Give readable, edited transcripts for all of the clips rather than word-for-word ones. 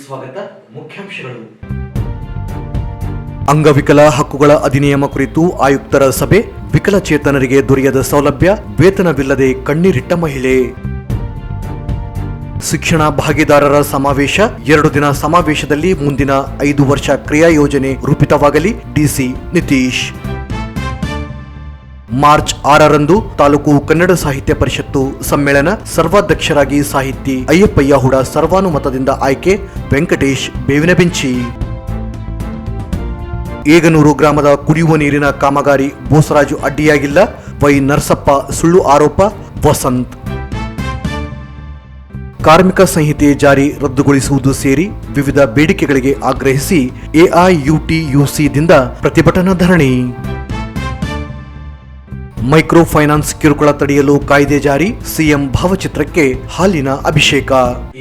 ಸ್ವಾಗತ. ಮುಖ್ಯಾಂಶಗಳು. ಅಂಗವಿಕಲ ಹಕ್ಕುಗಳ ಅಧಿನಿಯಮ ಕುರಿತು ಆಯುಕ್ತರ ಸಭೆ. ವಿಕಲಚೇತನರಿಗೆ ದೊರೆಯದ ಸೌಲಭ್ಯ, ವೇತನವಿಲ್ಲದೆ ಕಣ್ಣೀರಿಟ್ಟ ಮಹಿಳೆ. ಶಿಕ್ಷಣ ಭಾಗಿದಾರರ ಸಮಾವೇಶ. 2 ದಿನ ಸಮಾವೇಶದಲ್ಲಿ ಮುಂದಿನ 5 ವರ್ಷ ಕ್ರಿಯಾ ಯೋಜನೆ ರೂಪಿತವಾಗಲಿ. ಡಿಸಿ ನಿತೀಶ್. ಮಾರ್ಚ್ 6ರಂದು ತಾಲೂಕು ಕನ್ನಡ ಸಾಹಿತ್ಯ ಪರಿಷತ್ತು ಸಮ್ಮೇಳನ. ಸರ್ವಾಧ್ಯಕ್ಷರಾಗಿ ಸಾಹಿತಿ ಅಯ್ಯಪ್ಪಯ್ಯ ಹುಡ ಸರ್ವಾನುಮತದಿಂದ ಆಯ್ಕೆ. ವೆಂಕಟೇಶ್ ಬೇವಿನಬೆಂಚಿ. ಏಗನೂರು ಗ್ರಾಮದ ಕುಡಿಯುವ ನೀರಿನ ಕಾಮಗಾರಿ ಬೋಸರಾಜು ಅಡ್ಡಿಯಾಗಿಲ್ಲ. ವೈ ನರಸಪ್ಪ ಸುಳ್ಳು ಆರೋಪ. ವಸಂತ್. ಕಾರ್ಮಿಕ ಸಂಹಿತೆ ಜಾರಿ ರದ್ದುಗೊಳಿಸುವುದು ಸೇರಿ ವಿವಿಧ ಬೇಡಿಕೆಗಳಿಗೆ ಆಗ್ರಹಿಸಿ ಎಐಯುಟಿಯುಸಿದಿಂದ ಪ್ರತಿಭಟನಾ ಧರಣಿ. ಮೈಕ್ರೋ ಫೈನಾನ್ಸ್ ಕಿರುಕುಳ ತಡೆಯಲು ಕಾಯ್ದೆ ಜಾರಿ. ಸಿಎಂ ಭಾವಚಿತ್ರಕ್ಕೆ ಹಾಲಿನ ಅಭಿಷೇಕ.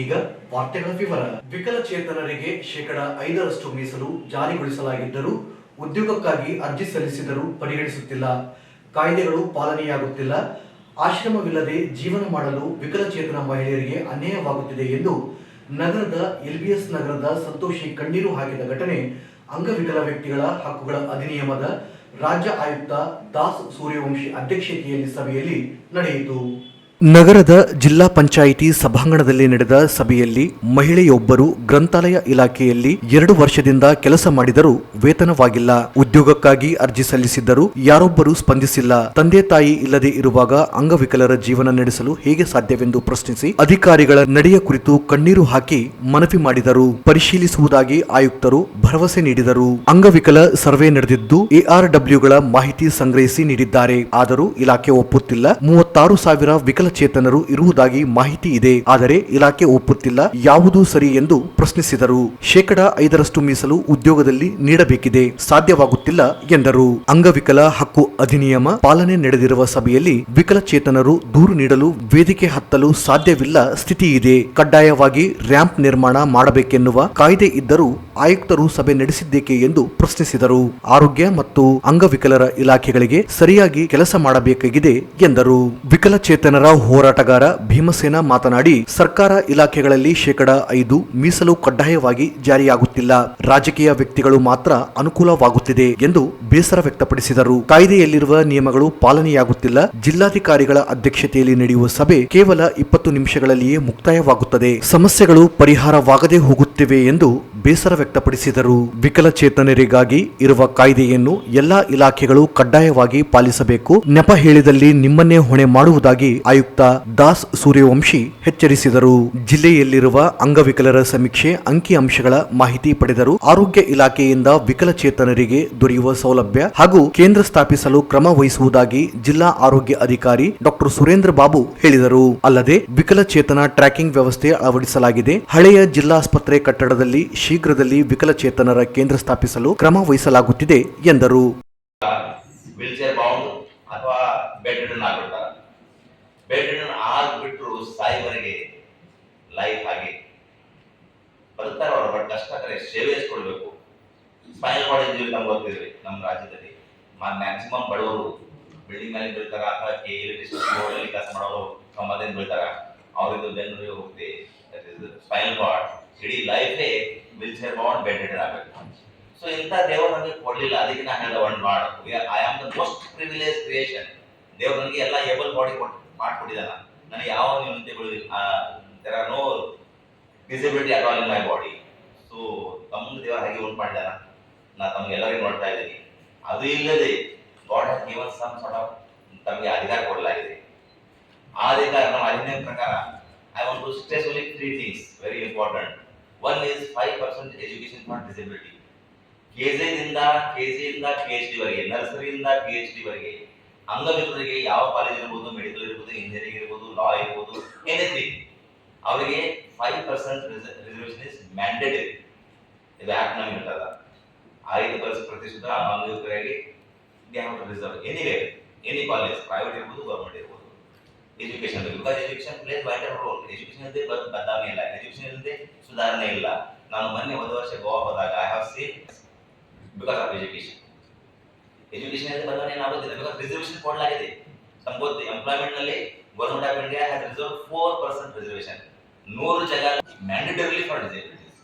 ಈಗ ವಾರ್ತೆಗಳ ವಿವರ. ವಿಕಲಚೇತನರಿಗೆ 5% ಮೀಸಲು ಜಾರಿಗೊಳಿಸಲಾಗಿದ್ದರೂ ಉದ್ಯೋಗಕ್ಕಾಗಿ ಅರ್ಜಿ ಸಲ್ಲಿಸಿದರೂ ಪರಿಗಣಿಸುತ್ತಿಲ್ಲ. ಕಾಯ್ದೆಗಳು ಪಾಲನೆಯಾಗುತ್ತಿಲ್ಲ. ಆಶ್ರಮವಿಲ್ಲದೆ ಜೀವನ ಮಾಡಲು ವಿಕಲಚೇತನ ಮಹಿಳೆಯರಿಗೆ ಅನ್ಯಾಯವಾಗುತ್ತಿದೆ ಎಂದು ನಗರದ ಎಲ್ಬಿಎಸ್ ನಗರದ ಸಂತೋಷಿ ಕಣ್ಣೀರು ಹಾಕಿದ ಘಟನೆ ಅಂಗವಿಕಲ ವ್ಯಕ್ತಿಗಳ ಹಕ್ಕುಗಳ ಅಧಿನಿಯಮದ ರಾಜ್ಯ ಆಯುಕ್ತ ದಾಸ್ ಸೂರ್ಯವಂಶಿ ಅಧ್ಯಕ್ಷತೆಯಲ್ಲಿ ಸಭೆಯಲ್ಲಿ ನಡೆಯಿತು. ನಗರದ ಜಿಲ್ಲಾ ಪಂಚಾಯಿತಿ ಸಭಾಂಗಣದಲ್ಲಿ ನಡೆದ ಸಭೆಯಲ್ಲಿ ಮಹಿಳೆಯೊಬ್ಬರು ಗ್ರಂಥಾಲಯ ಇಲಾಖೆಯಲ್ಲಿ 2 ವರ್ಷದಿಂದ ಕೆಲಸ ಮಾಡಿದರೂ ವೇತನವಾಗಿಲ್ಲ. ಉದ್ಯೋಗಕ್ಕಾಗಿ ಅರ್ಜಿ ಸಲ್ಲಿಸಿದ್ದರೂ ಯಾರೊಬ್ಬರೂ ಸ್ಪಂದಿಸಿಲ್ಲ. ತಂದೆ ತಾಯಿ ಇಲ್ಲದೆ ಇರುವಾಗ ಅಂಗವಿಕಲರ ಜೀವನ ನಡೆಸಲು ಹೇಗೆ ಸಾಧ್ಯವೆಂದು ಪ್ರಶ್ನಿಸಿ ಅಧಿಕಾರಿಗಳ ನಡೆಯ ಕುರಿತು ಕಣ್ಣೀರು ಹಾಕಿ ಮನವಿ ಮಾಡಿದರು. ಪರಿಶೀಲಿಸುವುದಾಗಿ ಆಯುಕ್ತರು ಭರವಸೆ ನೀಡಿದರು. ಅಂಗವಿಕಲ ಸರ್ವೆ ನಡೆದಿದ್ದು ಎಆರ್ಡಬ್ಲ್ಯೂಗಳ ಮಾಹಿತಿ ಸಂಗ್ರಹಿಸಿ ನೀಡಿದ್ದಾರೆ. ಆದರೂ ಇಲಾಖೆ ಒಪ್ಪುತ್ತಿಲ್ಲ. 36,000 ವಿಕಲಚೇತನರು ಇರುವುದಾಗಿ ಮಾಹಿತಿ ಇದೆ. ಆದರೆ ಇಲಾಖೆ ಒಪ್ಪುತ್ತಿಲ್ಲ. ಯಾವುದು ಸರಿ ಎಂದು ಪ್ರಶ್ನಿಸಿದರು. 5% ಮೀಸಲು ಉದ್ಯೋಗದಲ್ಲಿ ನೀಡಬೇಕಿದೆ, ಸಾಧ್ಯವಾಗುತ್ತಿಲ್ಲ ಎಂದರು. ಅಂಗವಿಕಲ ಹಕ್ಕು ಅಧಿನಿಯಮ ಪಾಲನೆ ನಡೆದಿರುವ ಸಭೆಯಲ್ಲಿ ವಿಕಲಚೇತನರು ದೂರು ನೀಡಲು ವೇದಿಕೆ ಹತ್ತಲು ಸಾಧ್ಯವಿಲ್ಲ ಸ್ಥಿತಿ ಇದೆ. ಕಡ್ಡಾಯವಾಗಿ ರ್ಯಾಂಪ್ ನಿರ್ಮಾಣ ಮಾಡಬೇಕೆನ್ನುವ ಕಾಯ್ದೆ ಇದ್ದರೂ ಆಯುಕ್ತರು ಸಭೆ ನಡೆಸಿದ್ದೇಕೆ ಎಂದು ಪ್ರಶ್ನಿಸಿದರು. ಆರೋಗ್ಯ ಮತ್ತು ಅಂಗವಿಕಲರ ಇಲಾಖೆಗಳಿಗೆ ಸರಿಯಾಗಿ ಕೆಲಸ ಮಾಡಬೇಕಾಗಿದೆ ಎಂದರು. ವಿಕಲಚೇತನರ ಹೋರಾಟಗಾರ ಭೀಮಸೇನ ಮಾತನಾಡಿ, ಸರ್ಕಾರ ಇಲಾಖೆಗಳಲ್ಲಿ 5% ಮೀಸಲು ಕಡ್ಡಾಯವಾಗಿ ಜಾರಿಯಾಗುತ್ತಿಲ್ಲ. ರಾಜಕೀಯ ವ್ಯಕ್ತಿಗಳು ಮಾತ್ರ ಅನುಕೂಲವಾಗುತ್ತಿದೆ ಎಂದು ಬೇಸರ ವ್ಯಕ್ತಪಡಿಸಿದರು. ಕಾಯ್ದೆಯಲ್ಲಿರುವ ನಿಯಮಗಳು ಪಾಲನೆಯಾಗುತ್ತಿಲ್ಲ. ಜಿಲ್ಲಾಧಿಕಾರಿಗಳ ಅಧ್ಯಕ್ಷತೆಯಲ್ಲಿ ನಡೆಯುವ ಸಭೆ ಕೇವಲ 20 ನಿಮಿಷಗಳಲ್ಲಿಯೇ ಮುಕ್ತಾಯವಾಗುತ್ತದೆ. ಸಮಸ್ಯೆಗಳು ಪರಿಹಾರವಾಗದೆ ಹೋಗುತ್ತಿವೆ ಎಂದು ಬೇಸರ ವ್ಯಕ್ತಪಡಿಸಿದರು. ವಿಕಲಚೇತನರಿಗಾಗಿ ಇರುವ ಕಾಯ್ದೆಯನ್ನು ಎಲ್ಲಾ ಇಲಾಖೆಗಳು ಕಡ್ಡಾಯವಾಗಿ ಪಾಲಿಸಬೇಕು. ನೆಪ ಹೇಳಿದಲ್ಲಿ ನಿಮ್ಮನ್ನೇ ಹೊಣೆ ಮಾಡುವುದಾಗಿ ಆಯುಕ್ತ ದಾಸ್ ಸೂರ್ಯವಂಶಿ ಎಚ್ಚರಿಸಿದರು. ಜಿಲ್ಲೆಯಲ್ಲಿರುವ ಅಂಗವಿಕಲರ ಸಮೀಕ್ಷೆ ಅಂಕಿಅಂಶಗಳ ಮಾಹಿತಿ ಪಡೆದರು. ಆರೋಗ್ಯ ಇಲಾಖೆಯಿಂದ ವಿಕಲಚೇತನರಿಗೆ ದೊರೆಯುವ ಸೌಲಭ್ಯ ಹಾಗೂ ಕೇಂದ್ರ ಸ್ಥಾಪಿಸಲು ಕ್ರಮ ವಹಿಸುವುದಾಗಿ ಜಿಲ್ಲಾ ಆರೋಗ್ಯ ಅಧಿಕಾರಿ ಡಾಕ್ಟರ್ ಸುರೇಂದ್ರ ಬಾಬು ಹೇಳಿದರು. ಅಲ್ಲದೆ ವಿಕಲಚೇತನ ಟ್ರ್ಯಾಕಿಂಗ್ ವ್ಯವಸ್ಥೆ ಅಳವಡಿಸಲಾಗಿದೆ. ಹಳೆಯ ಜಿಲ್ಲಾಸ್ಪತ್ರೆ ಕಟ್ಟಡದಲ್ಲಿ ಶೀಘ್ರದಲ್ಲಿ ವಿಕಲಚೇತನರ ಕೇಂದ್ರ ಸ್ಥಾಪಿಸಲು ಕ್ರಮ ವಹಿಸಲಾಗುತ್ತಿದೆ ಎಂದರು. ಬೆಡ್ ಆಗ್ಬಿಟ್ರು ಸಾಯಿವರೆಗೆ ಲೈಫ್ ಹಾಗೆ ಬರ್ತಾರೆ ಅವರು. ಬಟ್ ಕಷ್ಟಕರ ಸೇವೆ ಕೊಡ್ಬೇಕು. ಸ್ಪೈನಲ್ ಕಾರ್ಡ್ ಇಂಜುರಿ ನಮ್ಗೆ ಗೊತ್ತಿದ್ವಿ ನಮ್ಮ ರಾಜ್ಯದಲ್ಲಿ ಮ್ಯಾಕ್ಸಿಮಮ್ ಬಡವರು ಬಿಲ್ಡಿಂಗ್ ಮೇಲೆ ಬೀಳ್ತಾರ ಅಥವಾ ರೋಡಲ್ಲಿ ಕೆಲಸ ಮಾಡೋರು ಕಂಬದಿಂದ ಬೀಳ್ತಾರ. ಅವರಿದ್ದು ಬೆನ್ನುರಿ ಹೋಗುತ್ತೆ. ಸ್ಪೈನಲ್ ಕಾರ್ಡ್ ಇಡೀ ಲೈಫೇ wheelchair bound bedridden ಆಗಬೇಕು. ಸೊ ಇಂಥ ದೇವರು ನನಗೆ ಕೊಡ್ಲಿಲ್ಲ. ಅದಕ್ಕೆ ನಾನು ಹೇಳಿದ ಒಂದು ಮಾಡು, I am the most privilege creation. ದೇವ್ರು ನನಗೆ ಎಲ್ಲ ಏಬಲ್ ಬಾಡಿ ಮಾಡ್ಕೊಟ್ಟಿದ್ದಾನ. ನನಗೆ ಯಾವ ನ್ಯೂನತೆಗಳು there are no disability at all in my body. So ತಮ್ಮ ದೇವರ ಹಾಗೆ ಉಂಟು ಮಾಡಿದಾನ. ನಾ ತಮ್ಗೆಲ್ಲರಿಗೂ ನೋಡ್ತಾ ಇದ್ದೀನಿ. ಅದು ಇಲ್ಲದೆ God has given some sort of ತಮಗೆ ಅಧಿಕಾರ ಕೊಡಲಾಗಿದೆ. ಆ ಅಧಿಕಾರ ನಮ್ಮ ಅಧಿನಿಯಮ ಪ್ರಕಾರ I want to stress only 3 things very important. One is 5% education for disability. ಕೆಜಿಯಿಂದ PhD ವರೆಗೆ, ನರ್ಸರಿಯಿಂದ PhD ವರೆಗೆ ಅಂಗವಿಕಲರಿಗೆ ಯಾವ ಕಾಲೇಜ್ ಇರ್ಬೋದು, ಮೆಡಿಕಲ್ ಇರ್ಬೋದು, ಇಂಜಿನಿಯರಿಂಗ್ ಇರ್ಬೋದು, ಲಾ ಇರ್ಬೋದು, ಎನಿಥಿಂಗ್, ಅವರಿಗೆ 5% ರಿಸರ್ವೇಶನ್ ಇಸ್ ಮ್ಯಾಂಡೇಟರಿ. ಇದು ಆಕ್ಟ್ ನಮಗೆ ಇರ್ತದ. 5% ಅಂಗವಿಕಲರಿಗೆ they have to reserve anyway, any college, private ಇರ್ಬೋದು, ಗವರ್ಮೆಂಟ್ ಇರ್ಬೋದು. Education because education plays vital role. Education ಇಲ್ಲದೆ ಬದಲಾವಣೆ ಇಲ್ಲ, ಎಜುಕೇಶನ್ ಇಲ್ಲದೆ ಸುಧಾರಣೆ ಇಲ್ಲ. ನಾನು ಮೊನ್ನೆ ಹೋದ ವರ್ಷ ಗೋವಾ ಹೋದಾಗ I have seen because of education ಇಲ್ಲದೆ ಬದಲಾವಣೆ ಆಗೋದಿಲ್ಲ. ಬಿಕಾಸ್ ರಿಸರ್ವೇಶನ್ ಕೊಡಲಾಗಿದೆ. ತಮ್ಗೆ ಗೊತ್ತು, ಎಂಪ್ಲಾಯ್ಮೆಂಟ್ ನಲ್ಲಿ government of India has reserve 4% reservation. 100 ಜಾಗ ಮ್ಯಾಂಡೇಟರಿಲಿ ಫಾರ್ ಡಿಸೇಬಿಲಿಟೀಸ್.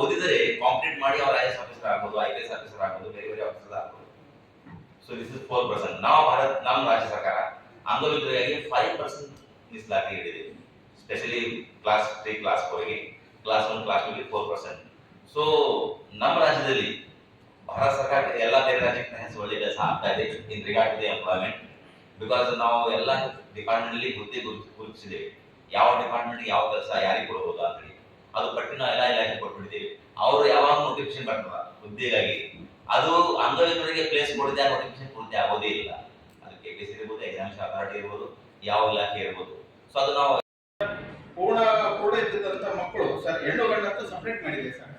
ಓದಿದರೆ ಕಾಂಪ್ಲೀಟ್ ಮಾಡಿ ಅವ್ರು IAS ಆಫೀಸರ್ ಆಗ್ಬೋದು, IPS ಆಫೀಸರ್ ಆಗ್ಬೋದು, ಬೇರೆ ಬೇರೆ ಆಫೀಸರ್ ಆಗ್ಬೋದು. So this is 4%. ನಾವು ನಮ್ಮ ರಾಜ್ಯ ಸರ್ಕಾರ ಅಂಗವಿಕಲರಿಗೆ 5% ಮೀಸಲಾತಿ ಹಿಡಿದಿದೆ. ಸ್ಪೆಷಲಿ ಕ್ಲಾಸ್ 3 ಕ್ಲಾಸ್ 4ಗೆ, ಕ್ಲಾಸ್ 1 ಕ್ಲಾಸ್ 2ಗೆ 4%. ಸೊ ನಮ್ಮ ರಾಜ್ಯದಲ್ಲಿ ಭಾರತ ಸರ್ಕಾರ ಎಲ್ಲ ಬೇರೆ ರಾಜ್ಯಕ್ಕೆ ಒಳ್ಳೆ ಕೆಲಸ ಆಗ್ತಾ ಇದೆ in regard to the employment. Because ನಾವು ಎಲ್ಲ ಡಿಪಾರ್ಟ್ಮೆಂಟ್ ಅಲ್ಲಿ ಹುದ್ದೆ ಗುರುತಿಸಿದ್ದೇವೆ, ಯಾವ ಡಿಪಾರ್ಟ್ಮೆಂಟ್ ಯಾವ ಕೆಲಸ ಯಾರಿಗೆ ಕೊಡಬಹುದು ಅಂತ ಹೇಳಿ. ಅದು ಪಟ್ಟಿನ ಎಲ್ಲ ಇಲಾಖೆ ಕೊಟ್ಬಿಟ್ಟಿದ್ದೇವೆ. ಅವರು ಯಾವಾಗ ನೋಟಿಫಿಕೇಶನ್ ಬರ್ತದ ಹುದ್ದೆಗಾಗಿ, ಅದು ಅಂಗವಿಕಲರಿಗೆ ಪ್ಲೇಸ್ ಕೊಡದೆ ನೋಟಿಫಿಕೇಶನ್ ಪೂರ್ತಿ ಆಗೋದೇ ಇಲ್ಲ. ಅದು KPSC ಇರ್ಬೋದು, ಎಕ್ಸಾಮಿನೇಷನ್ ಅಥಾರಿಟಿ ಇರ್ಬೋದು, ಯಾವ ಇಲಾಖೆ ಇರ್ಬೋದು. ಸೊ ಅದು ನಾವು ಕೂಡ ಇದ್ದಂತ ಮಕ್ಕಳು ಸರ್ ಹೆಣ್ಣು ಗಂಡು ಅಂತ ಸಪರೇಟ್ ಮಾಡಿದೆ ಸರ್.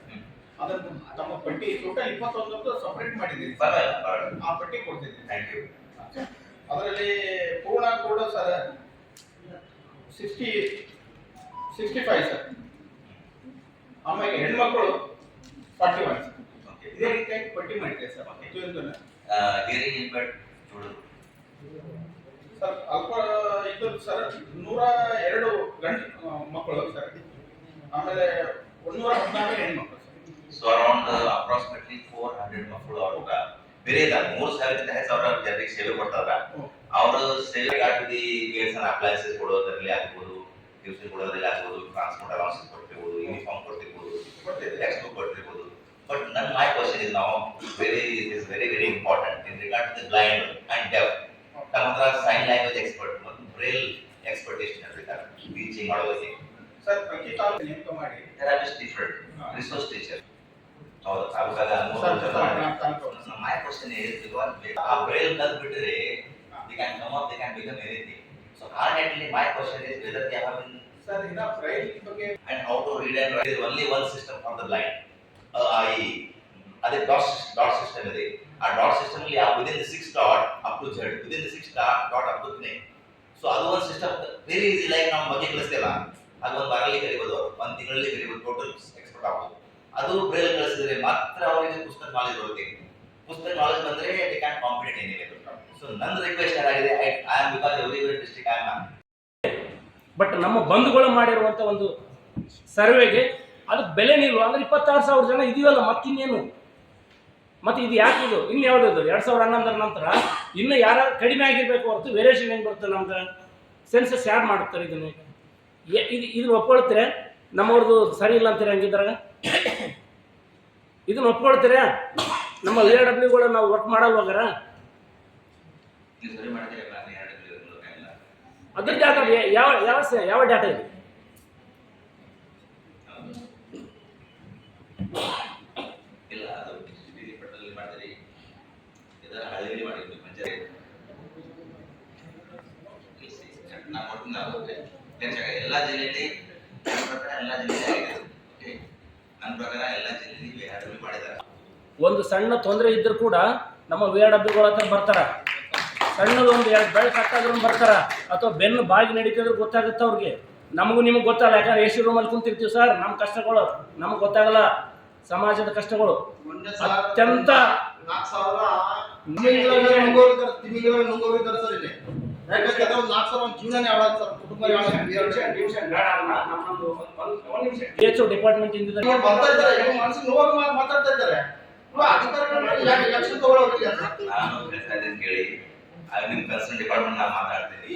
ಅದನ್ನು ತಮ್ಮ ಪಟ್ಟಿ ಟೋಟಲ್ 21 ಸಪರೇಟ್ ಮಾಡಿದೆ. ಆ ಪಟ್ಟಿ ಕೊಡ್ತಿದ್ದೆ. Thank you. ಅದರಲ್ಲಿ ಪೂರ್ಣ ಕೂಡ ಸರ್ 65 ಸರ್. ಆಮೇಲೆ ಹೆಣ್ಮಕ್ಳು 41 ಸರ್. ಇದೇ ರೀತಿಯಾಗಿ ಪಟ್ಟಿ ಮಾಡಿದೆ ಸರ್. ಹಿಯರಿಂಗ್ ಇಂಪೇರ್ಡ್ ಸರ್ ಅಲ್ಪ ಇದ್ದು ಸರ್ 102 ಗಂಡು ಮಕ್ಕಳು ಸರ್. ಆಮೇಲೆ 114 ಹೆಣ್ಮಕ್ಳು ಸರ್. ಸೊ ಅರೌಂಡ್ ಅಪ್ರಾಕ್ಸಿಮೇಟ್ಲಿ 400 ಮಕ್ಕಳು ಅವರು ಬೇರೆ ಇದ್ದಾರೆ. 3,000 ಜನರಿಗೆ ಸೇವೆ ಕೊಡ್ತಾರ. ಅವರು ಸೇವೆ ಗಾಡಿ ಗೇಟ್ಸ್ ಅಂಡ್ ಅಪ್ಲೈನ್ಸಸ್ ಕೊಡೋದ್ರಲ್ಲಿ ಆಗ್ಬೋದು, ಟ್ಯೂಷನ್ ಕೊಡೋದ್ರಲ್ಲಿ ಆಗ್ಬೋದು, ಟ್ರಾನ್ಸ್ಪೋರ್ಟ್ ಅಲೌನ್ಸಸ್ ಕೊಟ್ಟಿರ್ಬೋದು, ಯೂನಿಫಾರ್ಮ್ ಕೊಟ್ಟಿರ್ಬೋದು, ಟೆಕ್ಸ್ಟ್ ಬುಕ್ ಕೊಟ್ಟಿರ್ಬೋದು. But my question is now very important in regard to the blind and deaf. ನಮ್ಮ ಹತ್ರ ಸೈನ್ ಲ್ಯಾಂಗ್ವೇಜ್ ಎಕ್ಸ್ಪರ್ಟ್ ಮತ್ತು ಬ್ರೈಲ್ ಎಕ್ಸ್ಪರ್ಟೇಷನ್ ಇರ್ತಾರೆ ಟೀಚಿಂಗ್ ಮಾಡೋದಕ್ಕೆ. ಸರ್ ಪ್ರತಿ ತಾಲೂಕು ನೇಮಕ ಮಾಡಿ ಥೆರಪಿಸ್ಟ್ ಡಿಫರೆಂಟ್ ರಿಸೋರ್ಸ್ ಟೀಚರ್ ಹೌದು ತಾಲೂಕಾಗ my question is because ಆ ಬ್ರೈಲ್ ಕಲ್ತು ಬಿಟ್ಟರೆ they can come up, they can become anything. So currently my question is whether they have been sir ಇನ್ನ ಬ್ರೈಲ್ ಬಗ್ಗೆ and how to read and write. There is only one system for the blind. ಅದೇ dot system ಇದೆ. ಆ dot system ಅಲ್ಲಿ within the 6 dot up to Z, within the 6 dot up to 3. So ಅದು ಒಂದು system very easy. Like ನಾವು ಬಗ್ಗೆ ಕಲಿಸ್ತೇವಲ್ಲ, ಅದು ಒಂದು ವಾರದಲ್ಲಿ ಕಲಿಬೋದು, ಒಂದು ತಿಂಗಳಲ್ಲಿ ಕಲಿಬೋದು, ಟೋಟಲ್ ಎಕ್ಸ್ಪರ್ಟ್ ಆಗ್ಬೋದು. ಅದು ಬ್ರೈಲ್ ಕಲಿಸಿದ್ರೆ ಮಾತ್ರ ಅವರಿಗೆ ಪುಸ್ತಕ ನಾಲೆಜ್ ಬರುತ್ತೆ. ಪುಸ್ತಕ ನಾಲೆಜ್ ಬಂದ್ರೆ they can compete anywhere. So ನನ್ನ ರಿಕ್ವೆಸ್ಟ್ ಏನಾಗಿದೆ, I am because every district I am. But ನಮ್ಮ ಬಂಧುಗಳು ಮಾಡಿರುವಂಥ ಒಂದು ಸರ್ವೆಗೆ ಅದಕ್ಕೆ ಬೆಲೆ ನಿಲ್ವ ಅಂದ್ರೆ 26,000 ಜನ ಇದೀವಲ್ಲ, ಮತ್ತಿನ್ನೇನು? ಮತ್ತೆ ಇದು ಯಾಕೆ ಇದು ಇನ್ನು ಯಾವುದು 2011 ನಂತರ ಇನ್ನು ಯಾರು ಕಡಿಮೆ ಆಗಿರ್ಬೇಕು ಹೊರತು ವೇರಿಯೇಷನ್ ಹೆಂಗೆ ಬರುತ್ತೆ? ನಮ್ಗೆ ಸೆನ್ಸಸ್ ಯಾರು ಮಾಡ್ತಾರೆ ಇದನ್ನು? ಇದನ್ನ ಒಪ್ಕೊಳ್ತೀರಾ? ನಮ್ಮವ್ರದ್ದು ಸರಿ ಇಲ್ಲ ಅಂತೀರ ಹಂಗಿದ್ರಾಗ? ಇದನ್ನ ಒಪ್ಕೊಳ್ತೀರಾ? ನಮ್ಮ VRWಗಳು ನಾವು ವರ್ಕ್ ಮಾಡಲ್ವಾಗಾರ? ಅದ್ರ ಡಾಟಾ ಯಾವ ಯಾವ ಯಾವ ಡಾಟಾ ಇದೆ? ಇಲ್ಲ, ಅದು ಪಟ್ಟಲ್ಲಿ ಮಾಡಿದ್ರಿ, ಇದರ ಹಳ್ಳಿಯಲ್ಲಿ ಮಾಡಿದ್ವಿ ಪಂಚಾಯತ್. ಎಲ್ಲ ಜಿಲ್ಲೆಯಲ್ಲಿ ನನ್ನ ಪ್ರಕಾರ ಎಲ್ಲ ಜಿಲ್ಲೆಯಲ್ಲಿ ಆಗಿದೆ. ನನ್ನ ಪ್ರಕಾರ ಎಲ್ಲ ಜಿಲ್ಲೆಯಲ್ಲಿ VRW ಮಾಡಿದ್ದಾರೆ. ಒಂದು ಸಣ್ಣ ತೊಂದರೆ ಇದ್ರೂ ಕೂಡ ನಮ್ಮ VRWಗಳ ಹತ್ರ ಬರ್ತಾರ. ಸಣ್ಣದು ಒಂದು 2 ಬೆಳೆ ಕಟ್ಟಾದ್ರೂ ಬರ್ತಾರ, ಅಥವಾ ಬೆನ್ನು ಬಾಗಿ ನಡೀತಿದ್ರು ಗೊತ್ತಾಗುತ್ತೆ ಅವ್ರಿಗೆ. ನಮಗೂ ನಿಮಗೆ ಗೊತ್ತಾಗಲ್ಲ, ಯಾಕಂದ್ರೆ AC ರೂಮಲ್ಲಿ ಕುಂತಿರ್ತೀವಿ ಸರ್. ನಮ್ಮ ಕಷ್ಟಗಳು ನಮ್ಗೆ ಗೊತ್ತಾಗಲ್ಲ, ಸಮಾಜದ ಕಷ್ಟಗಳು ಅತ್ಯಂತ ಡಿಪಾರ್ಟ್ಮೆಂಟ್ ಇಂದ ಮಾತಾಡ್ತಾ ಇದ್ದಾರೆ. ಕೇಳಿ ನಿಮ್ಮ ಕನ್ಸರ್ನ್ ಡಿಪಾರ್ಟ್ಮೆಂಟ್ ನಾವು ಮಾತಾಡ್ತೀವಿ.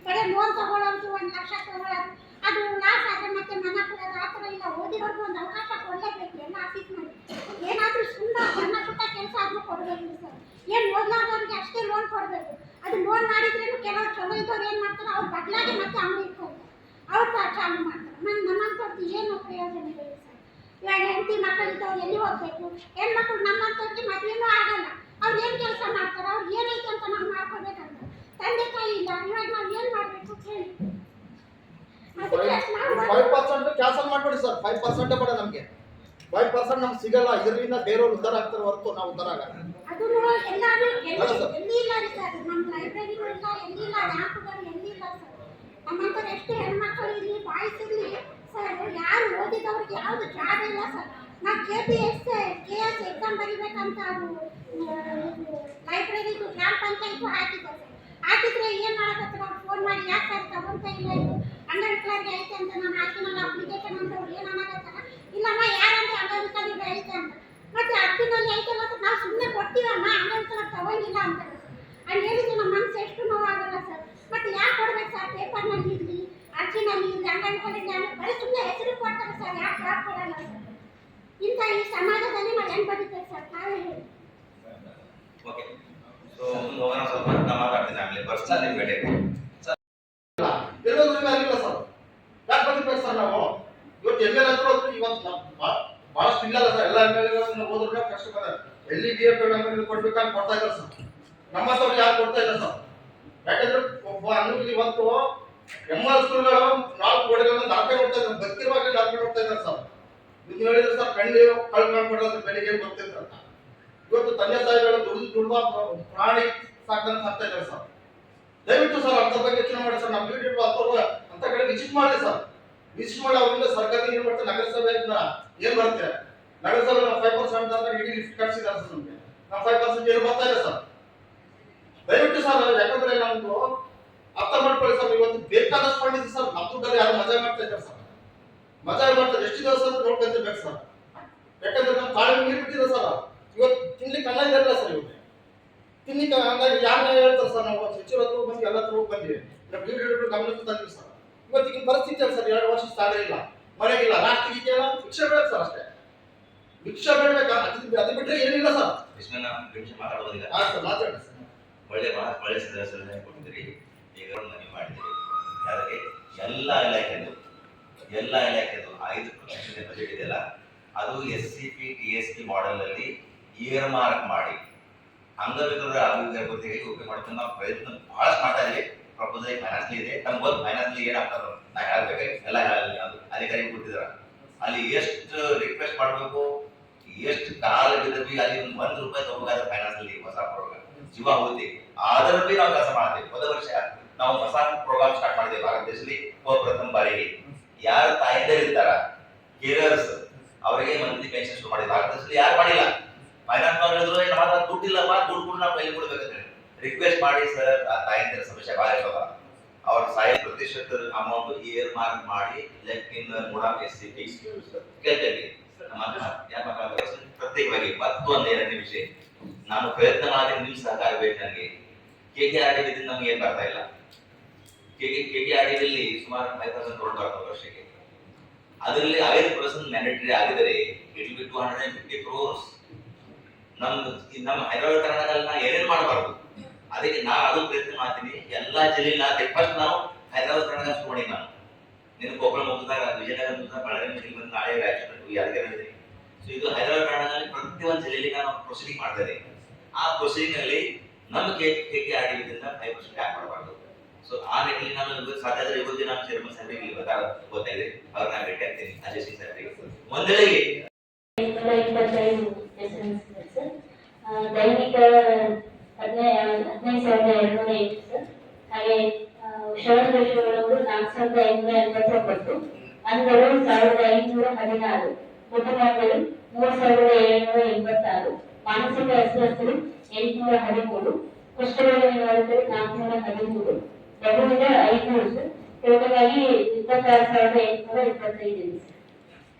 ಬರೀ ಲೋನ್ ತಗೊಳ್ಳೋದು 1 ಲಕ್ಷ ತಗೊಳ್ಳೋದು ಅದು ಲಾಸ್ ಆದ್ರೆ ಮತ್ತೆ ಮನೆ ಕೊಡೋದು ಆ ಥರ ಇಲ್ಲ. ಓದಿರೋರ್ಗು ಒಂದು ಅವಕಾಶ ಕೊಡಲೇಬೇಕು ಎಲ್ಲ ಆಫೀಸ್ನಲ್ಲಿ. ಏನಾದರೂ ಸುಮ್ಮನೆ ಸಣ್ಣ ಪುಟ್ಟ ಕೆಲಸ ಆದರೂ ಕೊಡಬೇಕು ಸರ್. ಏನು ಓದ್ಲಾದವ್ರಿಗೆ ಅಷ್ಟೇ ಲೋನ್ ಕೊಡಬೇಕು. ಅದು ಲೋನ್ ಮಾಡಿದ್ರೇನು ಕೆಲವರು ಚಲೋ ಇದ್ದವ್ರು ಏನು ಮಾಡ್ತಾರೆ, ಅವ್ರು ಬದಲಾಗಿ ಮತ್ತೆ ಅಂಗಡಿ ಇಟ್ಕೊಳ್ತಾರೆ, ಅವ್ರು ಚಾಲು ಮಾಡ್ತಾರೆ. ನಮ್ಮಂಥವ್ರದ್ದು ಏನು ಪ್ರಯೋಜನ ಇದೆ ಸರ್? ಇವಾಗ ಹೆಂಡತಿ ಮಕ್ಕಳಿದ್ದವ್ರು ಎಲ್ಲಿ ಹೋಗ್ಬೇಕು? ಹೆಣ್ಮಕ್ಳು ನಮ್ಮಂಥವ್ರಿಗೆ ಮದುವೆನೂ ಆಗಲ್ಲ. ಅವ್ರು ಏನು ಕೆಲಸ ಮಾಡ್ತಾರೆ? ಅವ್ರು ಏನೈತೆ ಅಂತ ನಾವು ಮಾಡ್ಕೋಬೇಕಂತ ತಂದೆ ತಾಯಿ ಇಲ್ಲ. ಇವಾಗ ನಾವು ಏನು ಮಾಡಬೇಕು ಹೇಳಿ? 5% ಕ್ಯಾನ್ಸಲ್ ಮಾಡ್ಬೇಡಿ ಸರ್. 5% ಬೇಡ ನಮಗೆ. 5% ನಮ್ಗೆ ಸಿಗಲ್ಲ. ಇದರಿಂದ ಬೇರೆಯವ್ರು ಉದ್ಧಾರ ಆಗ್ತಾರೆ ಹೊರತು ನಾವು ಉದ್ಧಾರ ಆಗಲ್ಲ. ಅದು ಎಲ್ಲರೂ ಎಲ್ಲಿ ಇಲ್ಲ ರೀ ಸರ್. ನಮ್ಮ ಲೈಬ್ರರಿಗಳು ಇಲ್ಲ, ಎಲ್ಲಿ ಇಲ್ಲ, ರ್ಯಾಂಪ್ಗಳು ಎಲ್ಲಿ ಇಲ್ಲ ಸರ್. ನಮ್ಮಂಥವ್ರು ಎಷ್ಟು ಹೆಣ್ಮಕ್ಳು ಇರಲಿ ಬಾಯ್ಸ್ ಇರಲಿ ಸರ್, ಯಾರು ಓದಿದವ್ರಿಗೆ ಯಾವುದು ಜಾಗ ಇಲ್ಲ ಸರ್. ನಾವು KPS ಎಕ್ಸಾಮ್ ಬರೀಬೇಕಂತ ಅದು ಲೈಬ್ರರಿದು ಗ್ರಾಮ ಪಂಚಾಯತ್ ಹಾಕಿದ್ದಾರೆ ಸರ್. ಹಾಕಿದ್ರೆ ಏನು ಮಾಡಕತ್ತಾರೆ? ಅವ್ರು ಫೋನ್ ಮಾಡಿ ಯಾಕೆ ಸರ್ ತಗೊಂತ ಇಲ್ಲ ಇಲ್ಲ ಇದು ಅಂಗವಿಕಲರಿಗೆ ಐತೆ ಅಂತ ನಾನು ಹಾಕಿನಲ್ಲ ಅಪ್ಲಿಕೇಶನ್ ಅಂತ ಅವ್ರು ಏನು ಅನ್ನಕತ್ತಾರ ಇಲ್ಲಮ್ಮ ಯಾರಂದ್ರೆ ಅಂಗವಿಕಲರಿಗೆ ಐತೆ ಅಂತ ಮತ್ತೆ ಅರ್ಜಿನಲ್ಲಿ ಐತಲ್ಲ ಅಂತ ನಾವು ಸುಮ್ಮನೆ ಕೊಡ್ತೀವಮ್ಮ ಅಂಗವಿಕಲರಿಗೆ ತಗೊಂಡಿಲ್ಲ ಅಂತ ಅಲ್ಲಿ ಹೇಳಿದ್ರೆ ನಮ್ಮ ಮನಸ್ಸು ಎಷ್ಟು ನೋವಾಗಲ್ಲ ಸರ್ ಮತ್ತೆ ಯಾಕೆ ಕೊಡ್ಬೇಕು ಸರ್ ಪೇಪರ್ನಲ್ಲಿ ಇರಲಿ ಅರ್ಜಿನಲ್ಲಿ ಇರಲಿ ಅಂಗವಿಕಲರಿಗೆ ಬರೀ ಸುಮ್ಮನೆ ಹೆಸರು ಕೊಡ್ತಾರೆ ಸರ್ ಯಾಕೆ ಕೊಡಲ್ಲ ಸರ್ ಇಂಥ ಈ ಸಮಾಜದಲ್ಲಿ ನಾವು ಹೆಂಗೆ ಬದುಕ್ಬೇಕು ಸರ್ ನಾವೇ ಹೇಳಿ ಓಕೆ ಸೊ ಹೋಗೋಣ ಸ್ವಲ್ಪ ನಾ ಮಾತಾಡ್ತೀನಿ ಆಗಲಿ ಪರ್ಸನಲ್ ನಿಮ್ಮ ಭೇಟಿ ಎಲ್ಲರೂ ಆಗಿಲ್ಲ ಸರ್ ಯಾಕೆ ಬದುಕಬೇಕು ಸರ್ ನಾವು ಇವತ್ತು ಎಮ್ ಎಲ್ ಹತ್ರ ಹೋದ್ರು ಇವತ್ತು ಬಹಳಷ್ಟು ಇಲ್ಲ ಸರ್ ಎಲ್ಲ ಎಮ್ ಎಲ್ ಹೋದ್ರೆ ಕಷ್ಟ ಬರ ಎಲ್ಲಿ ಬಿ ಎಫ್ ಕೊಡ್ಬೇಕಂತ ಕೊಡ್ತಾ ಇದ್ದಾರೆ ಸರ್ ನಮ್ಮ ಹತ್ರ ಯಾರು ಕೊಡ್ತಾ ಇಲ್ಲ ಸರ್ ಯಾಕಂದ್ರೆ ಒಬ್ಬ ಅನ್ನೋದು ಇವತ್ತು ಎಮ್ ಎಲ್ ಸ್ಕೂಲ್ಗಳು 4 ಗೋಡೆಗಳನ್ನ ದಾಖಲೆ ನೋಡ್ತಾ ಇದ್ದಾರೆ ಬದುಕಿರುವಾಗ ದಾಖಲೆ ನೋಡ್ತಾ ಇದ್ದಾರೆ ಸರ್ ಇದು ಹೇಳಿದ್ರೆ ಸರ್ ಕಣ್ಣು ಕಳ್ ಮಾಡ್ಕೊಡೋದು ಬೆಳಿಗ್ಗೆ ಗೊತ್ತಿದ್ರು ಇವತ್ತು ತಂದೆ ತಾಯಿಗಳು ದುಡ್ದು ಪ್ರಾಣಿ ಸಾಕ್ತಾ ಇದ್ದಾರೆ ಸರ್ ದಯವಿಟ್ಟು ಸರ್ ಅಂತ ಬಗ್ಗೆ ಯೋಚನೆ ಮಾಡಿ ಸರ್ ನಮ್ಮ ಯೂಟ್ಯೂಬ್ ಅಂತ ಕಡೆ ವಿಸಿಟ್ ಮಾಡಿ ಸರ್ ವಿಸಿಟ್ ಮಾಡಿ ಅವರಿಂದ ಸರ್ಕಾರದಿಂದ ಏನ್ ಮಾಡ್ತಾರೆ ನಗರಸಭೆಯಿಂದ ಏನ್ ಬರುತ್ತೆ ನಗರಸಭೆ ನಾವು 5% ಅಂತ ಇಡೀ ಲಿಫ್ಟ್ ಕಟ್ಸಿದ್ದಾರೆ ಸರ್ ನಮಗೆ ನಾವು 5% ಏನು ಬರ್ತಾ ಇದೆ ಸರ್ ದಯವಿಟ್ಟು ಸರ್ ಯಾಕಂದ್ರೆ ನಮ್ದು ಅರ್ಥ ಮಾಡ್ಕೊಳ್ಳಿ ಸರ್ ಇವತ್ತು ಬೇಕಾದಷ್ಟು ಫಂಡ್ ಇದೆ ಸರ್ ನಮ್ಮ ದುಡ್ಡಲ್ಲಿ ಯಾರು ಮಜಾ ಮಾಡ್ತಾ ಇದ್ದಾರೆ ಸರ್ ಮಜಾ ಮಾಡ್ತಾರೆ ಎಷ್ಟು ದಿವಸ ಅಂತ ನೋಡ್ಕೊಂತಿರ್ಬೇಕು ಸರ್ ಯಾಕಂದ್ರೆ ನಮ್ಮ ತಾಳ್ಮೆ ನೀರು ಬಿಟ್ಟಿದೆ ಸರ್ ಇವತ್ತು ತಿನ್ಲಿಕ್ಕೆ ಅನ್ನ ಇರಲ್ಲ ಸರ್ ಇವತ್ತು ತಿನ್ಲಿಕ್ಕೆ ಹಂಗಾಗಿ ಯಾರನ್ನ ಹೇಳ್ತಾರೆ ಸರ್ ನಾವು ಸಚಿವರ ಹತ್ರ ಬಂದು ಎಲ್ಲ ಹತ್ರ ಬಂದಿವಿ ನಮ್ಮ ಯೂಟ್ಯೂಬ್ ಗಮನಕ್ಕೆ ತಂದಿವಿ ಸರ್ ಇವತ್ತಿನ ಪರಿಸ್ಥಿತಿ ಅಲ್ಲ ಸರ್ 2 ವರ್ಷ ಸಾಲ ಇಲ್ಲ ಮನೆಗಿಲ್ಲ ಲಾಸ್ಟ್ ಇದೆಯಲ್ಲ ಭಿಕ್ಷೆ ಬೇಡ ಸರ್ ಅಷ್ಟೇ ಭಿಕ್ಷೆ ಬೇಡಬೇಕಾ ಅದು ಬಿಟ್ಟರೆ ಏನಿಲ್ಲ ಸರ್ ವಿಶ್ವನ ನಿಮಿಷ ಮಾತಾಡೋದಿಲ್ಲ ಸರ್ ಮಾತಾಡಿ ಸರ್ ಒಳ್ಳೆ ಸಲಹೆ ಕೊಟ್ಟಿದ್ದೀರಿ ಈಗ ಮನವಿ ಮಾಡಿದ್ದೀರಿ ಅದಕ್ಕೆ ಎಲ್ಲ ಇಲಾಖೆದು 5% ಬಜೆಟ್ ಇದೆಯಲ್ಲ ಅದು SCP TSP ಮಾಡೆಲ್ ಅಲ್ಲಿ ಇಯರ್ ಮಾರ್ಕ್ ಮಾಡಿ ಅಂಗವಿಕಲರ ಅಭಿವೃದ್ಧಿ ಬಗ್ಗೆ ಉಪಯೋಗ ಮಾಡ್ಕೊಂಡು ನಾವು ಪ್ರಯತ್ನ ಬಹಳಷ್ಟು ಮಾಡ್ತಾ ಇದೀವಿ ಪ್ರಪೋಸಲ್ ಫೈನಾನ್ಸ್ಲಿ ಇದೆ ನಮ್ಗೆ ಒಂದು ಫೈನಾನ್ಸ್ಲಿ ಏನಾಗ್ತದೆ ನಾ ಹೇಳ್ಬೇಕು ಎಲ್ಲ ಅದು ಅಧಿಕಾರಿ ಕೊಟ್ಟಿದ್ದಾರೆ ಅಲ್ಲಿ ಎಷ್ಟು ರಿಕ್ವೆಸ್ಟ್ ಮಾಡಬೇಕು ಎಷ್ಟು ಕಾಲ ಬಿದ್ದಿ ಅಲ್ಲಿ ಒಂದು ₹1 ತಗೋಬೇಕಾದ್ರೆ ಫೈನಾನ್ಸ್ಲಿ ಹೊಸ ಪ್ರೋಗ್ರಾಮ್ ಜೀವ ಹೋಗಿ ಅದರ ಬಿ ನಾವು ಕೆಲಸ ಮಾಡ್ತೀವಿ ಹೋದ ವರ್ಷ ನಾವು ಹೊಸ ಪ್ರೋಗ್ರಾಮ್ ಸ್ಟಾರ್ಟ್ ಮಾಡಿದ್ದೇವೆ ಭಾರತ ದೇಶದಲ್ಲಿ ಪ್ರಥಮ ಬಾರಿಗೆ ಯಾರು ತಾಯಂದಿರಿರ್ತಾರ ಕೇರರ್ಸ್ ಅವರಿಗೆ ಮಂತ್ಲಿ ಪೆನ್ಷನ್ ಶುರು ಮಾಡಿದ್ರು ಭಾರತ ದೇಶದಲ್ಲಿ ಯಾರು ಮಾಡಿಲ್ಲ ಫೈನಾನ್ಸ್ ಹೇಳಿದ್ರು ನಮ್ಮ ಹತ್ರ ದುಡ್ಡಿಲ್ಲಪ್ಪ ದುಡ್ಡು ಕೂಡ ನಾವು ಕೈಲಿ ಕೊಡ್ಬೇಕಂತ ರಿಕ್ವೆಸ್ಟ್ ಮಾಡಿ ಸರ್ ಆ ತಾಯಂದಿರ ಸಮಸ್ಯೆ ಭಾಳ ಇರ್ತದ ಅವ್ರ 100% ಅಮೌಂಟ್ ಇಯರ್ ಮಾರ್ಕ್ ಮಾಡಿ left in mood of SCP ಕೇಳ್ತೇವೆ ಪ್ರತ್ಯೇಕವಾಗಿ ಮತ್ತೊಂದು 2 ನಿಮಿಷ ನಾನು ಪ್ರಯತ್ನ ಮಾಡಿ ನಿಮ್ಮ ಸಹಕಾರ ಬೇಕು ನನಗೆ KKRD ನಮ್ಗೆ ಏನ್ ಬರ್ತಾ ಇಲ್ಲ KKRD ಸುಮಾರು 5,000 crore ಬರ್ತದೆ ವರ್ಷಕ್ಕೆ ಅದರಲ್ಲಿ 5% ಮ್ಯಾಂಡೇಟರಿ ಆಗಿದರೆ ಇಟ್ ವಿಲ್ ಬಿ 250 crores ನಮ್ಮ ಹೈದರಾಬಾದ್ ಕರ್ನಾಟಕದಲ್ಲಿ ನಾ ಏನೇನು ಮಾಡಬಾರ್ದು ಅದಕ್ಕೆ ನಾನು ಅದು ಪ್ರಯತ್ನ ಮಾಡ್ತೀನಿ ಎಲ್ಲಾ ಜಿಲ್ಲೆಯಲ್ಲಿ ಫಸ್ಟ್ ನಾವು ಹೈದರಾಬಾದ್ ಕರ್ನಾಟಕ ಶುರು ಮಾಡಿ ನಾನು ನಿನ್ನ ಕೊಪ್ಪಳ ಮುಗಿದಾಗ ವಿಜಯನಗರ ಮುಗಿದಾಗ ಬಳ್ಳಾರಿ ಜಿಲ್ಲೆ ಬಂದು ನಾಳೆ ರಾಯಚೂರು ಯಾದಗಿರಿ ಸೊ ಇದು ಹೈದರಾಬಾದ್ ಕರ್ನಾಟಕದಲ್ಲಿ ಪ್ರತಿಯೊಂದು ಜಿಲ್ಲೆಯಲ್ಲಿ ನಾನು ಪ್ರೊಸೀಡಿಂಗ್ ಮಾಡ್ತಾ ಇದ್ದೀನಿ ಆ ಪ್ರೊಸೀಡಿಂಗ್ ನಲ್ಲಿ ನಮ್ಮ KKRD 5% ಯಾಕೆ ಮಾಡಬಾರ್ದು ಸೊ ಆ ನಿಟ್ಟಿನಲ್ಲಿ ನಾನು ಸಾಧ್ಯ ಆದರೆ ಇವತ್ತು ನಾನು ಚೇರ್ಮನ್ ಸಾಹೇಬ್ರಿಗೆ ಗೊತ್ತಾ ಇದೆ ಅವ್ರನ್ನ ಭೇಟಿ ಆಗ್ತೀನಿ ಅಜಯ್ ಸಿಂಗ್ ಸಾಹೇಬ್ರಿಗೆ ಮೊದಲಿಗೆ ದೈನಿಕ 15,208 ಸರ್ ಹಾಗೆ ಶ್ರವಣದೋಷಗಳವರು 4,589 ಅಂಧರು 1,516 ಕುಟುಂಬಗಳು 3,786 ಮಾನಸಿಕ ಅಸ್ವಸ್ಥರು 813 ಕುಷ್ಠರೋಗ ನಿವಾರಕರು 413 ಲಘುವಿನ 500 ಸರ್ ಟೋಟಲ್ ಆಗಿ 26,825 ಇದೆ